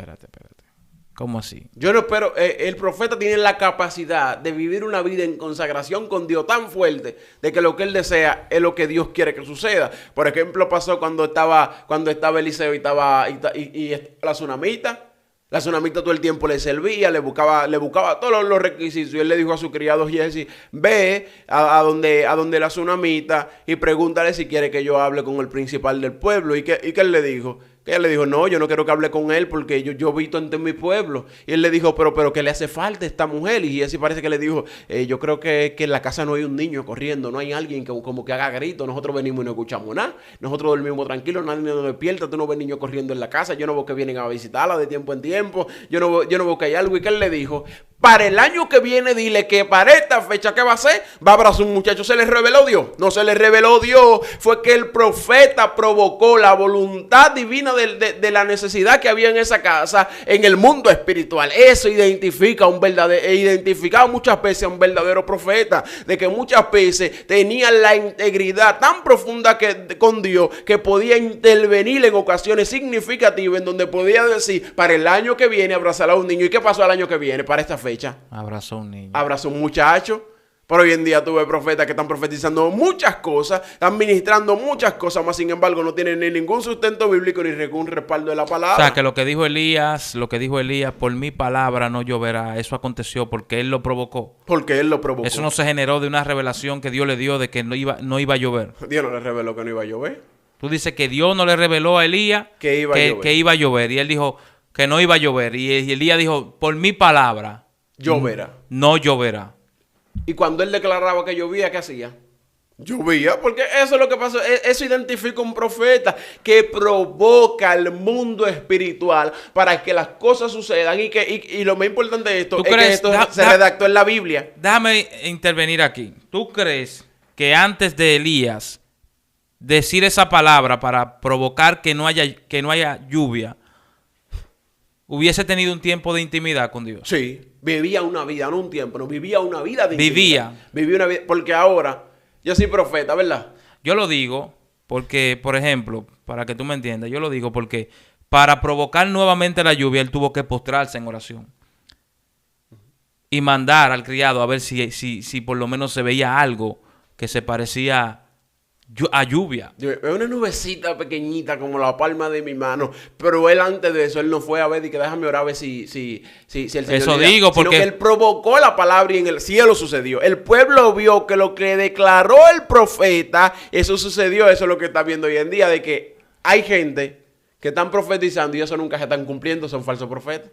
Speaker 2: ¿Cómo así?
Speaker 1: Yo no espero. El profeta tiene la capacidad de vivir una vida en consagración con Dios tan fuerte de que lo que él desea es lo que Dios quiere que suceda. Por ejemplo, pasó cuando estaba Eliseo y la tsunamita. La tsunamita todo el tiempo le servía, le buscaba todos los requisitos. Y él le dijo a su criado Giesi, ve a donde la tsunamita y pregúntale si quiere que yo hable con el principal del pueblo. ¿Y qué él le dijo? Que ella le dijo, no, yo no quiero que hable con él porque yo habito entre mi pueblo. Y él le dijo, pero ¿qué le hace falta a esta mujer? Y así parece que le dijo, yo creo que en la casa no hay un niño corriendo, no hay alguien que como que haga grito. Nosotros venimos y no escuchamos nada. Nosotros dormimos tranquilos, nadie nos despierta. Tú no ves niños corriendo en la casa. Yo no veo que vienen a visitarla de tiempo en tiempo. Yo no veo que hay algo. ¿Y qué él le dijo? Para el año que viene, dile que para esta fecha, ¿qué va a hacer? Va a abrazar un muchacho. ¿Se le reveló Dios? No se le reveló Dios. Fue que el profeta provocó la voluntad divina de la necesidad que había en esa casa en el mundo espiritual. Eso identifica identificado muchas veces a un verdadero profeta. De que muchas veces tenía la integridad tan profunda con Dios que podía intervenir en ocasiones significativas en donde podía decir, para el año que viene abrazar a un niño. ¿Y qué pasó el año que viene para esta fecha?
Speaker 2: Abrazó a un niño.
Speaker 1: Abrazó a un muchacho. Pero hoy en día tuve profetas que están profetizando muchas cosas, están ministrando muchas cosas, más sin embargo no tienen ni ningún sustento bíblico ni ningún respaldo de la palabra.
Speaker 2: O sea, que lo que dijo Elías, por mi palabra no lloverá, eso aconteció porque él lo provocó.
Speaker 1: Porque él lo provocó.
Speaker 2: Eso no se generó de una revelación que Dios le dio de que no iba a llover.
Speaker 1: Dios no le reveló que no iba a llover.
Speaker 2: Tú dices que Dios no le reveló a Elías que iba a llover. Y él dijo que no iba a llover. Y Elías dijo, por mi palabra
Speaker 1: lloverá.
Speaker 2: No lloverá.
Speaker 1: Y cuando él declaraba que llovía, ¿qué hacía? Llovía, porque eso es lo que pasó. Eso identifica un profeta que provoca el mundo espiritual para que las cosas sucedan. Y lo más importante de esto es que esto se redactó en la Biblia.
Speaker 2: Déjame intervenir aquí. ¿Tú crees que antes de Elías decir esa palabra para provocar que no haya lluvia, hubiese tenido un tiempo de intimidad con Dios?
Speaker 1: Sí, vivía una vida, no un tiempo, no, vivía una vida de
Speaker 2: intimidad.
Speaker 1: Vivía una vida, porque ahora yo soy profeta, ¿verdad?
Speaker 2: Yo lo digo porque, por ejemplo, para que tú me entiendas, yo lo digo porque para provocar nuevamente la lluvia, él tuvo que postrarse en oración y mandar al criado a ver si por lo menos se veía algo que se parecía a lluvia.
Speaker 1: Es una nubecita pequeñita como la palma de mi mano, pero él antes de eso, él no fue a ver y que déjame orar a ver si el Señor
Speaker 2: Eso
Speaker 1: le da.
Speaker 2: digo, porque...
Speaker 1: Sino que él provocó la palabra y en el cielo sucedió. El pueblo vio que lo que declaró el profeta, eso sucedió. Eso es lo que está viendo hoy en día, de que hay gente que están profetizando y eso nunca se están cumpliendo, son falsos profetas.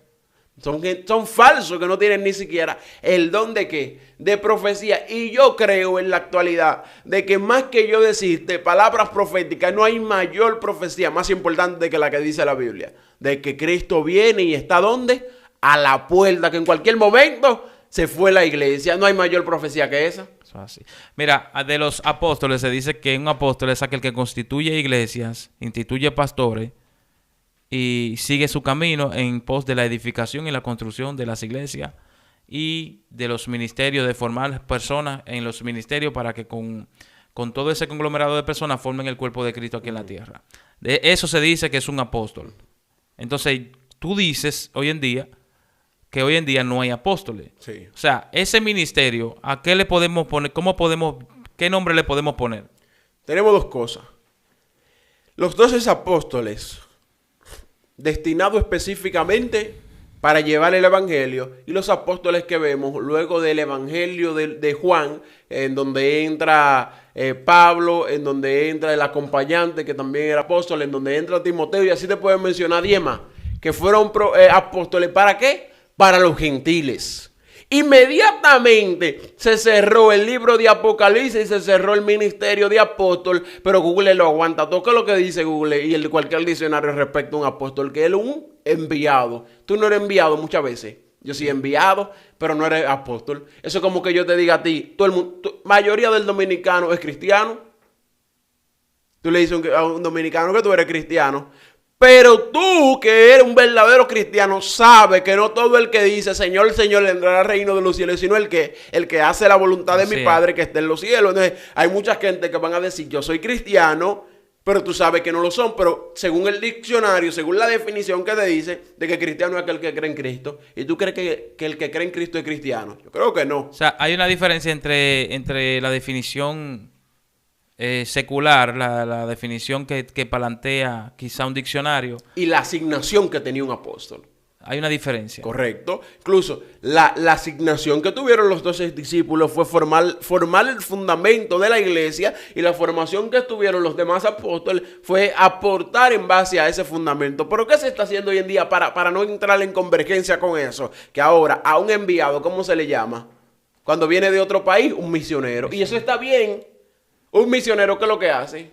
Speaker 1: Son falsos, que no tienen ni siquiera el don de ¿qué? De profecía. Y yo creo en la actualidad de que más que yo decirte palabras proféticas, no hay mayor profecía más importante que la que dice la Biblia. De que Cristo viene y está ¿dónde? A la puerta, que en cualquier momento se fue la iglesia. No hay mayor profecía que esa.
Speaker 2: Así. Mira, de los apóstoles se dice que un apóstol es aquel que constituye iglesias, instituye pastores, y sigue su camino en pos de la edificación y la construcción de las iglesias y de los ministerios, de formar personas en los ministerios para que con todo ese conglomerado de personas formen el cuerpo de Cristo aquí en la tierra. De eso se dice que es un apóstol. Entonces, tú dices hoy en día que hoy en día no hay apóstoles.
Speaker 1: Sí.
Speaker 2: O sea, ese ministerio, ¿a qué le podemos poner? ¿Qué nombre le podemos poner?
Speaker 1: Tenemos dos cosas. Los 12 apóstoles, destinado específicamente para llevar el evangelio, y los apóstoles que vemos luego del evangelio de Juan, en donde entra Pablo, en donde entra el acompañante que también era apóstol, en donde entra Timoteo, y así te pueden mencionar 10 más, que fueron apóstoles. ¿Para qué? Para los gentiles. Inmediatamente se cerró el libro de Apocalipsis y se cerró el ministerio de apóstol, pero Google lo aguanta. Toca lo que dice Google y cualquier diccionario respecto a un apóstol, que él es un enviado. Tú no eres enviado muchas veces. Yo soy enviado, pero no eres apóstol. Eso es como que yo te diga a ti, todo el mundo, mayoría del dominicano es cristiano. Tú le dices a un dominicano que tú eres cristiano. Pero tú, que eres un verdadero cristiano, sabes que no todo el que dice Señor, Señor, entrará al reino de los cielos, sino el que hace la voluntad de mi Padre que está en los cielos. Entonces, hay mucha gente que van a decir, yo soy cristiano, pero tú sabes que no lo son. Pero según el diccionario, según la definición que te dice, de que cristiano es aquel que cree en Cristo, ¿y tú crees que el que cree en Cristo es cristiano? Yo creo que no.
Speaker 2: O sea, hay una diferencia entre la definición secular, la definición que plantea quizá un diccionario,
Speaker 1: y la asignación que tenía un apóstol.
Speaker 2: Hay una diferencia.
Speaker 1: Correcto. Incluso la asignación que tuvieron los 12 discípulos fue formar el fundamento de la iglesia, y la formación que tuvieron los demás apóstoles fue aportar en base a ese fundamento. ¿Pero qué se está haciendo hoy en día para no entrar en convergencia con eso? Que ahora a un enviado, ¿cómo se le llama? Cuando viene de otro país, un misionero. Y eso está bien. Un misionero, ¿qué es lo que hace?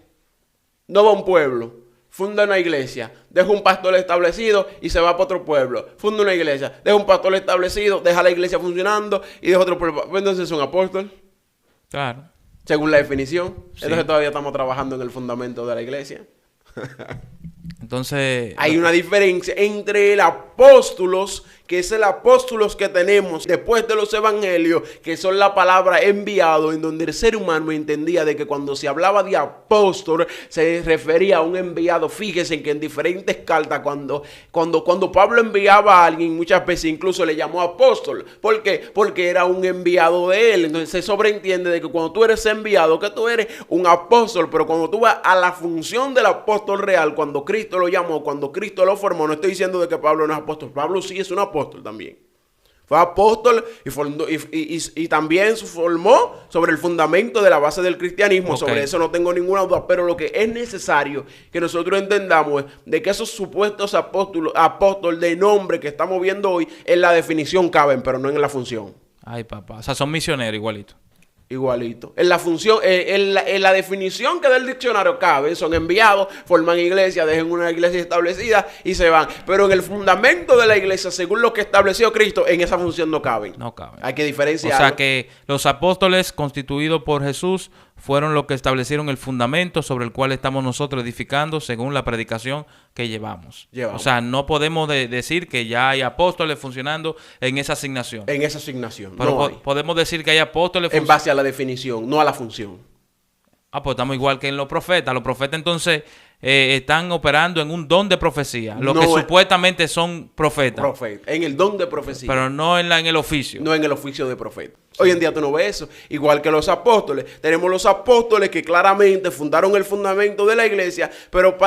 Speaker 1: No va a un pueblo, funda una iglesia, deja un pastor establecido y se va para otro pueblo. Funda una iglesia, deja un pastor establecido, deja la iglesia funcionando y deja otro pueblo. Entonces es un apóstol.
Speaker 2: Claro.
Speaker 1: Según la definición.
Speaker 2: Sí.
Speaker 1: Entonces todavía estamos trabajando en el fundamento de la iglesia.
Speaker 2: Entonces,
Speaker 1: hay una diferencia entre el apóstolos, que es el apóstolos que tenemos después de los evangelios, que son la palabra enviado, en donde el ser humano entendía de que cuando se hablaba de apóstol se refería a un enviado. Fíjense que en diferentes cartas, cuando Pablo enviaba a alguien, muchas veces incluso le llamó apóstol. ¿Por qué? Porque era un enviado de él. Entonces se sobreentiende de que cuando tú eres enviado, que tú eres un apóstol. Pero cuando tú vas a la función del apóstol real, cuando Cristo lo llamó, cuando Cristo lo formó, no estoy diciendo de que Pablo no es apóstol. Pablo sí es un apóstol también. Fue apóstol y también se formó sobre el fundamento de la base del cristianismo. Okay. Sobre eso no tengo ninguna duda. Pero lo que es necesario que nosotros entendamos es de que esos supuestos apóstoles de nombre que estamos viendo hoy, en la definición caben, pero no en la función.
Speaker 2: Ay, papá. O sea, son misioneros igualito.
Speaker 1: Igualito. En la función, en la definición que del diccionario cabe, son enviados, forman iglesia, dejan una iglesia establecida y se van. Pero en el fundamento de la iglesia, según lo que estableció Cristo, en esa función no caben.
Speaker 2: No caben.
Speaker 1: Hay que diferenciar.
Speaker 2: O sea que los apóstoles constituidos por Jesús fueron los que establecieron el fundamento sobre el cual estamos nosotros edificando según la predicación que llevamos. O sea, no podemos decir que ya hay apóstoles funcionando en esa asignación.
Speaker 1: En esa asignación.
Speaker 2: Pero podemos decir que hay apóstoles
Speaker 1: en base a la definición, no a la función.
Speaker 2: Ah, pues estamos igual que en los profetas. Los profetas entonces están operando en un don de profecía. Los
Speaker 1: No
Speaker 2: que
Speaker 1: es-
Speaker 2: supuestamente son profetas.
Speaker 1: Profeta, en el don de profecía.
Speaker 2: Pero no en el oficio.
Speaker 1: No en el oficio de profeta. Hoy en día tú no ves eso. Igual que los apóstoles. Tenemos los apóstoles que claramente fundaron el fundamento de la iglesia, pero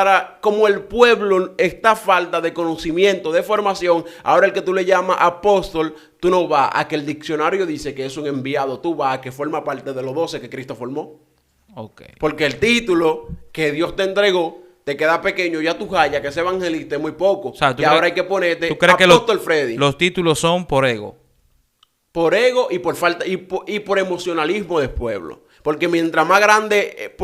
Speaker 1: como el pueblo está a falta de conocimiento, de formación, ahora el que tú le llamas apóstol, tú no vas a que el diccionario dice que es un enviado, tú vas a que forma parte de los 12 que Cristo formó.
Speaker 2: Ok.
Speaker 1: Porque el título que Dios te entregó te queda pequeño, ya tú hallas que ese evangelista es muy poco.
Speaker 2: O sea,
Speaker 1: y ahora hay que ponerte
Speaker 2: ¿tú crees que
Speaker 1: apóstol Freddy.
Speaker 2: los títulos son por ego?
Speaker 1: Por ego y por falta y por emocionalismo del pueblo. Porque mientras más grande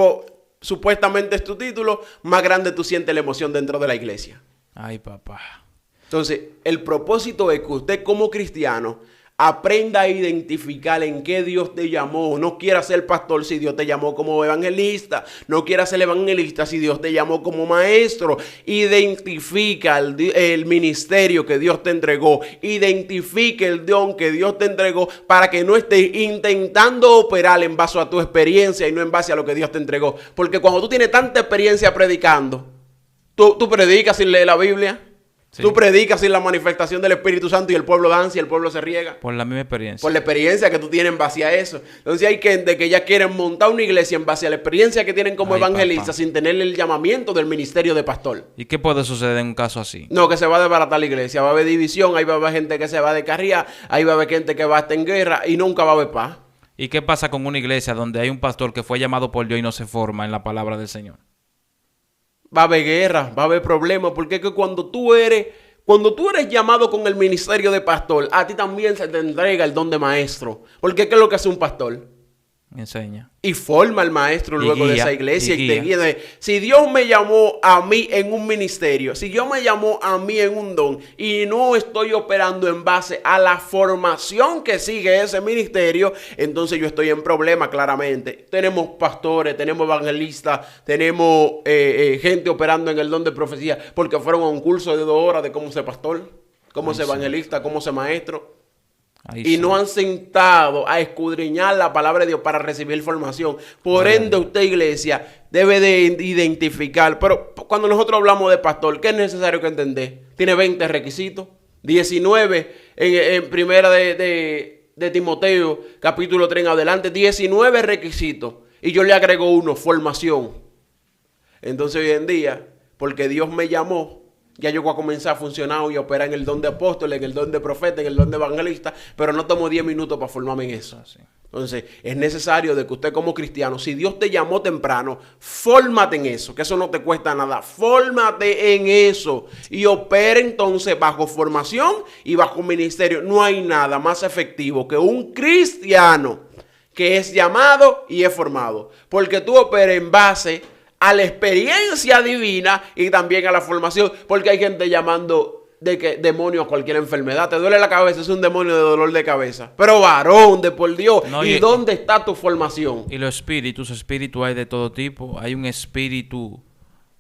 Speaker 1: supuestamente es tu título, más grande tú sientes la emoción dentro de la iglesia.
Speaker 2: Ay, papá.
Speaker 1: Entonces, el propósito es que usted como cristiano aprenda a identificar en qué Dios te llamó. No quiera ser pastor si Dios te llamó como evangelista. No quiera ser evangelista si Dios te llamó como maestro. Identifica el ministerio que Dios te entregó. Identifica el don que Dios te entregó para que no estés intentando operar en base a tu experiencia y no en base a lo que Dios te entregó. Porque cuando tú tienes tanta experiencia predicando, tú predicas sin leer la Biblia.
Speaker 2: Sí.
Speaker 1: Tú predicas sin la manifestación del Espíritu Santo y el pueblo danza y el pueblo se riega.
Speaker 2: Por la misma experiencia.
Speaker 1: Por la experiencia que tú tienes en base a eso. Entonces hay gente que ya quieren montar una iglesia en base a la experiencia que tienen como
Speaker 2: Ay,
Speaker 1: evangelistas
Speaker 2: papá.
Speaker 1: sin tener el llamamiento del ministerio de pastor.
Speaker 2: ¿Y qué puede suceder en un caso así?
Speaker 1: No, que se va a desbaratar la iglesia. Va a haber división, ahí va a haber gente que se va a descarriar, ahí va a haber gente que va a estar en guerra y nunca va a haber paz.
Speaker 2: ¿Y qué pasa con una iglesia donde hay un pastor que fue llamado por Dios y no se forma en la palabra del Señor?
Speaker 1: Va a haber guerra, va a haber problemas, porque es que cuando tú eres llamado con el ministerio de pastor, a ti también se te entrega el don de maestro. Porque ¿qué es lo que hace un pastor?
Speaker 2: Enseña.
Speaker 1: Y forma al maestro
Speaker 2: Y
Speaker 1: luego de
Speaker 2: guía,
Speaker 1: esa iglesia
Speaker 2: y
Speaker 1: y te
Speaker 2: guía.
Speaker 1: guía. Si Dios me llamó a mí en un ministerio, si Dios me llamó a mí en un don y no estoy operando en base a la formación que sigue ese ministerio, entonces yo estoy en problema claramente. Tenemos pastores, tenemos evangelistas, tenemos gente operando en el don de profecía porque fueron a un curso de 2 horas de cómo ser pastor, cómo ser evangelista, cómo ser maestro.
Speaker 2: Ahí
Speaker 1: Y
Speaker 2: sí.
Speaker 1: no han sentado a escudriñar la palabra de Dios para recibir formación. Por ende, usted, iglesia, debe de identificar. Pero cuando nosotros hablamos de pastor, ¿qué es necesario que entender? Tiene 20 requisitos. 19 en primera de Timoteo, capítulo 3 en adelante. 19 requisitos. Y yo le agrego uno, formación. Entonces, hoy en día, porque Dios me llamó, ya yo voy a comenzar a funcionar y a operar en el don de apóstol, en el don de profeta, en el don de evangelista, pero no tomo 10 minutos para formarme en eso.
Speaker 2: Sí.
Speaker 1: Entonces, es necesario de que usted como cristiano, si Dios te llamó temprano, fórmate en eso, que eso no te cuesta nada. Fórmate en eso y opera entonces bajo formación y bajo ministerio. No hay nada más efectivo que un cristiano que es llamado y es formado, porque tú operas en base a la experiencia divina y también a la formación, porque hay gente llamando de que demonio a cualquier enfermedad. Te duele la cabeza, es un demonio de dolor de cabeza. Pero varón, de por Dios,
Speaker 2: No,
Speaker 1: ¿y dónde está tu formación?
Speaker 2: Y los espíritus hay de todo tipo. Hay un espíritu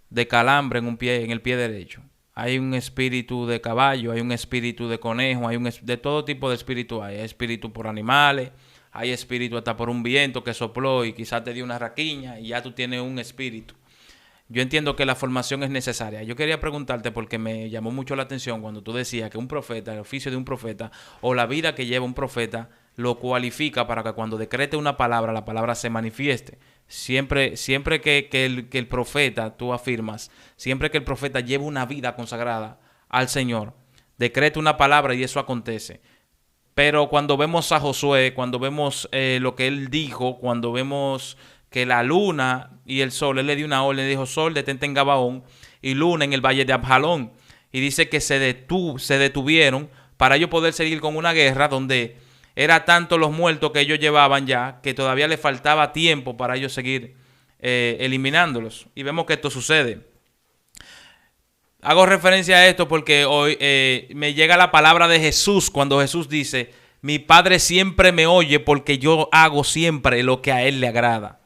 Speaker 2: de calambre en el pie derecho. Hay un espíritu de caballo, hay un espíritu de conejo, de todo tipo de espíritu hay. Hay espíritu por animales, hay espíritu hasta por un viento que sopló y quizás te dio una raquiña y ya tú tienes un espíritu. Yo entiendo que la formación es necesaria. Yo quería preguntarte porque me llamó mucho la atención cuando tú decías que un profeta, el oficio de un profeta o la vida que lleva un profeta lo cualifica para que cuando decrete una palabra, la palabra se manifieste. Siempre que el profeta, tú afirmas, siempre que el profeta lleva una vida consagrada al Señor, decreta una palabra y eso acontece. Pero cuando vemos a Josué, cuando vemos lo que él dijo, cuando vemos que la luna y el sol, él le dio una orden, le dijo: sol, detente en Gabaón, y luna en el valle de Abjalón. Y dice que se detuvieron para ellos poder seguir con una guerra donde era tanto los muertos que ellos llevaban ya, que todavía le faltaba tiempo para ellos seguir eliminándolos. Y vemos que esto sucede. Hago referencia a esto porque hoy me llega la palabra de Jesús cuando Jesús dice: mi Padre siempre me oye porque yo hago siempre lo que a Él le agrada.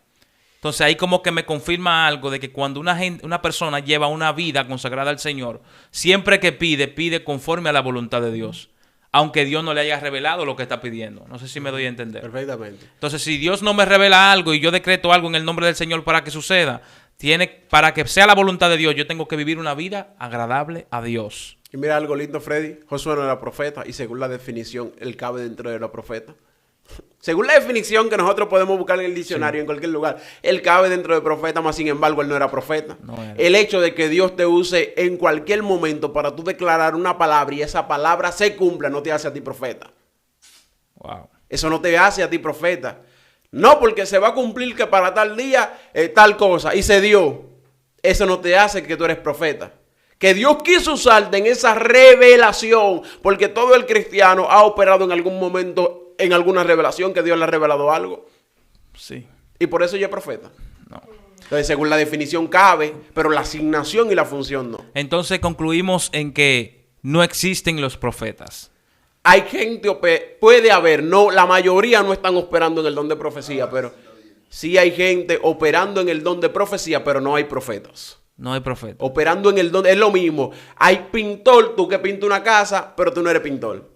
Speaker 2: Entonces ahí como que me confirma algo de que cuando una persona lleva una vida consagrada al Señor, siempre que pide conforme a la voluntad de Dios. aunque Dios no le haya revelado lo que está pidiendo. No sé si me doy a entender.
Speaker 1: Perfectamente.
Speaker 2: Entonces, si Dios no me revela algo y yo decreto algo en el nombre del Señor para que suceda, para que sea la voluntad de Dios, yo tengo que vivir una vida agradable a Dios.
Speaker 1: Y mira algo lindo, Freddy. Josué no era profeta y según la definición, él cabe dentro de los profetas. Según la definición que nosotros podemos buscar en el diccionario, en cualquier lugar, él cabe dentro de profeta, mas sin embargo él no era profeta.
Speaker 2: No era.
Speaker 1: El hecho de que Dios te use en cualquier momento para tú declarar una palabra y esa palabra se cumpla, no te hace a ti profeta.
Speaker 2: Wow.
Speaker 1: Eso no te hace a ti profeta. No, porque se va a cumplir que para tal día tal cosa y se dio. Eso no te hace que tú eres profeta. Que Dios quiso usarte en esa revelación, porque todo el cristiano ha operado en algún momento en alguna revelación, que Dios le ha revelado algo.
Speaker 2: Sí.
Speaker 1: Y por eso yo es profeta.
Speaker 2: No.
Speaker 1: Entonces, según la definición cabe, pero la asignación y la función no.
Speaker 2: Entonces concluimos en que no existen los profetas.
Speaker 1: Hay gente, puede haber, no, la mayoría no están operando en el don de profecía, pero sí hay gente operando en el don de profecía, pero no hay profetas.
Speaker 2: No hay profeta.
Speaker 1: Operando en el don, es lo mismo. Hay pintor, tú que pintas una casa, pero tú no eres pintor.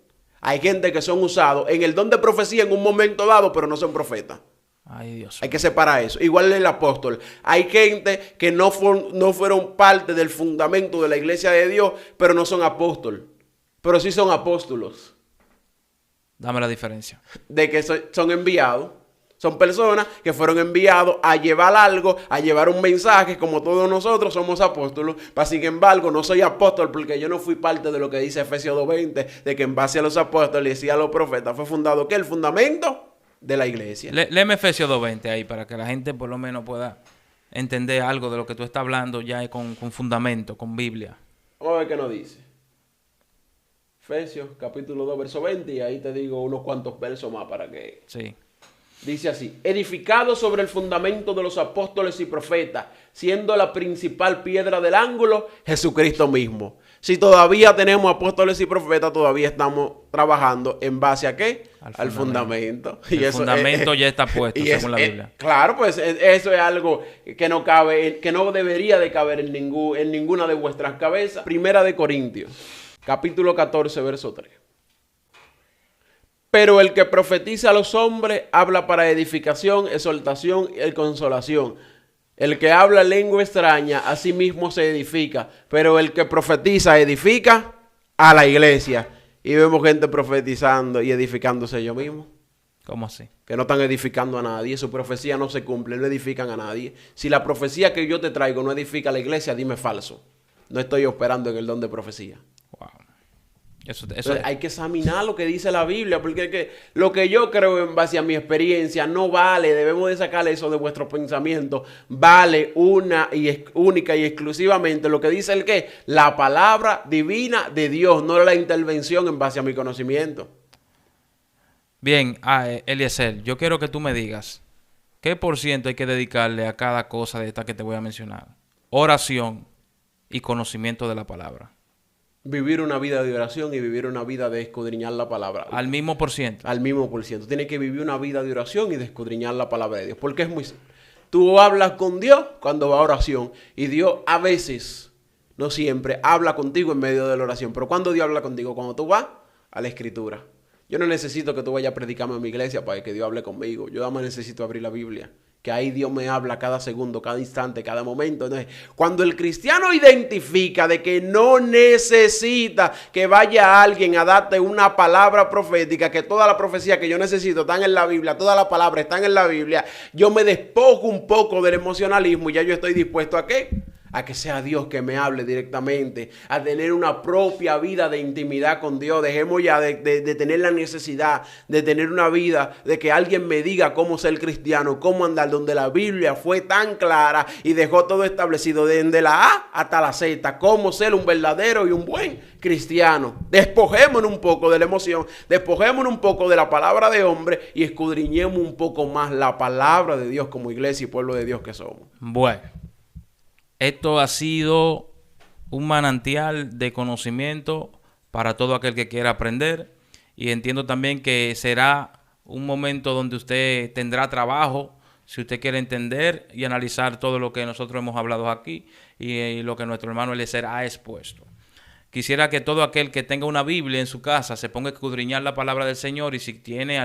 Speaker 1: Hay gente que son usados en el don de profecía en un momento dado, pero no son profetas.
Speaker 2: Ay, Dios.
Speaker 1: Hay que separar eso. Igual el apóstol. Hay gente que no fueron parte del fundamento de la iglesia de Dios, pero no son apóstoles. Pero sí son apóstolos.
Speaker 2: Dame la diferencia.
Speaker 1: De que son enviados. Son personas que fueron enviados a llevar algo, a llevar un mensaje, como todos nosotros somos apóstolos. Pero sin embargo, no soy apóstol porque yo no fui parte de lo que dice Efesios 2:20, de que en base a los apóstoles y a los profetas fue fundado, ¿qué? El fundamento de la iglesia.
Speaker 2: Léeme Efesios 2:20 ahí para que la gente por lo menos pueda entender algo de lo que tú estás hablando ya con fundamento, con Biblia.
Speaker 1: Vamos a ver qué nos dice. Efesios capítulo 2, verso 20, y ahí te digo unos cuantos versos más para que...
Speaker 2: Sí.
Speaker 1: Dice así: edificado sobre el fundamento de los apóstoles y profetas, siendo la principal piedra del ángulo Jesucristo mismo. Si todavía tenemos apóstoles y profetas, todavía estamos trabajando en base a ¿qué? Al fundamento.
Speaker 2: El fundamento ya está puesto, según la Biblia.
Speaker 1: Claro, pues eso es algo que no cabe, que no debería de caber en ninguna de vuestras cabezas. Primera de Corintios, capítulo 14, verso 3. Pero el que profetiza a los hombres habla para edificación, exhortación y consolación. El que habla lengua extraña a sí mismo se edifica, pero el que profetiza edifica a la iglesia. Y vemos gente profetizando y edificándose ellos mismos.
Speaker 2: ¿Cómo así?
Speaker 1: Que no están edificando a nadie, su profecía no se cumple, no edifican a nadie. Si la profecía que yo te traigo no edifica a la iglesia, dime falso. No estoy operando en el don de profecía.
Speaker 2: Wow.
Speaker 1: Entonces, hay que examinar lo que dice la Biblia, porque lo que yo creo en base a mi experiencia no vale, debemos de sacar eso de vuestro pensamiento, vale única y exclusivamente lo que dice el qué, la palabra divina de Dios, no la intervención en base a mi conocimiento.
Speaker 2: Bien, Eliezer, yo quiero que tú me digas, ¿qué por ciento hay que dedicarle a cada cosa de esta que te voy a mencionar? Oración y conocimiento de la palabra.
Speaker 1: Vivir una vida de oración y vivir una vida de escudriñar la palabra.
Speaker 2: Al mismo por ciento.
Speaker 1: Al mismo por ciento. Tienes que vivir una vida de oración y de escudriñar la palabra de Dios. Porque es muy simple. Tú hablas con Dios cuando va a oración. Y Dios a veces, no siempre, habla contigo en medio de la oración. Pero ¿cuándo Dios habla contigo? Cuando tú vas a la Escritura. Yo no necesito que tú vayas a predicarme en mi iglesia para que Dios hable conmigo. Yo nada más necesito abrir la Biblia. Que ahí Dios me habla cada segundo, cada instante, cada momento. Entonces, cuando el cristiano identifica de que no necesita que vaya alguien a darte una palabra profética, que toda la profecía que yo necesito están en la Biblia, todas las palabras están en la Biblia, yo me despojo un poco del emocionalismo y ya yo estoy dispuesto a ¿qué? A que sea Dios que me hable directamente, a tener una propia vida de intimidad con Dios. Dejemos ya de tener la necesidad de tener una vida, de que alguien me diga cómo ser cristiano, cómo andar, donde la Biblia fue tan clara y dejó todo establecido desde la A hasta la Z, cómo ser un verdadero y un buen cristiano. Despojémonos un poco de la emoción, despojémonos un poco de la palabra de hombre y escudriñemos un poco más la palabra de Dios como iglesia y pueblo de Dios que somos.
Speaker 2: Bueno. Esto ha sido un manantial de conocimiento para todo aquel que quiera aprender, y entiendo también que será un momento donde usted tendrá trabajo si usted quiere entender y analizar todo lo que nosotros hemos hablado aquí y lo que nuestro hermano Eliezer ha expuesto. Quisiera que todo aquel que tenga una Biblia en su casa se ponga a escudriñar la palabra del Señor, y si tiene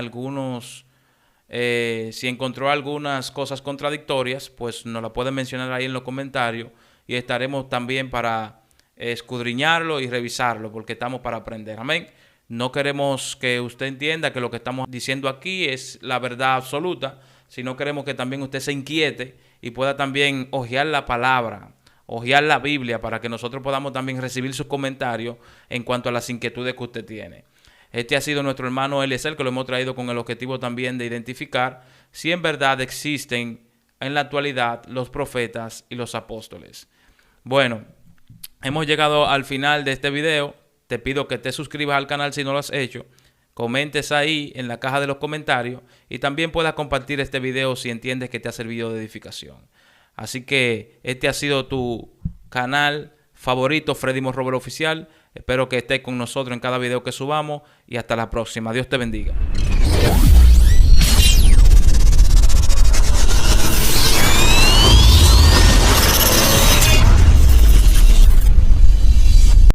Speaker 2: si encontró algunas cosas contradictorias, pues nos la pueden mencionar ahí en los comentarios, y estaremos también para escudriñarlo y revisarlo, porque estamos para aprender. Amén. No queremos que usted entienda que lo que estamos diciendo aquí es la verdad absoluta, sino queremos que también usted se inquiete y pueda también hojear la palabra, hojear la Biblia, para que nosotros podamos también recibir sus comentarios en cuanto a las inquietudes que usted tiene. Este ha sido nuestro hermano Eliezer, que lo hemos traído con el objetivo también de identificar si en verdad existen en la actualidad los profetas y los apóstoles. Bueno, hemos llegado al final de este video. Te pido que te suscribas al canal si no lo has hecho. Comentes ahí en la caja de los comentarios y también puedas compartir este video si entiendes que te ha servido de edificación. Así que este ha sido tu canal favorito, Freddy Morrover Oficial. Espero que estés con nosotros en cada video que subamos y hasta la próxima. Dios te bendiga.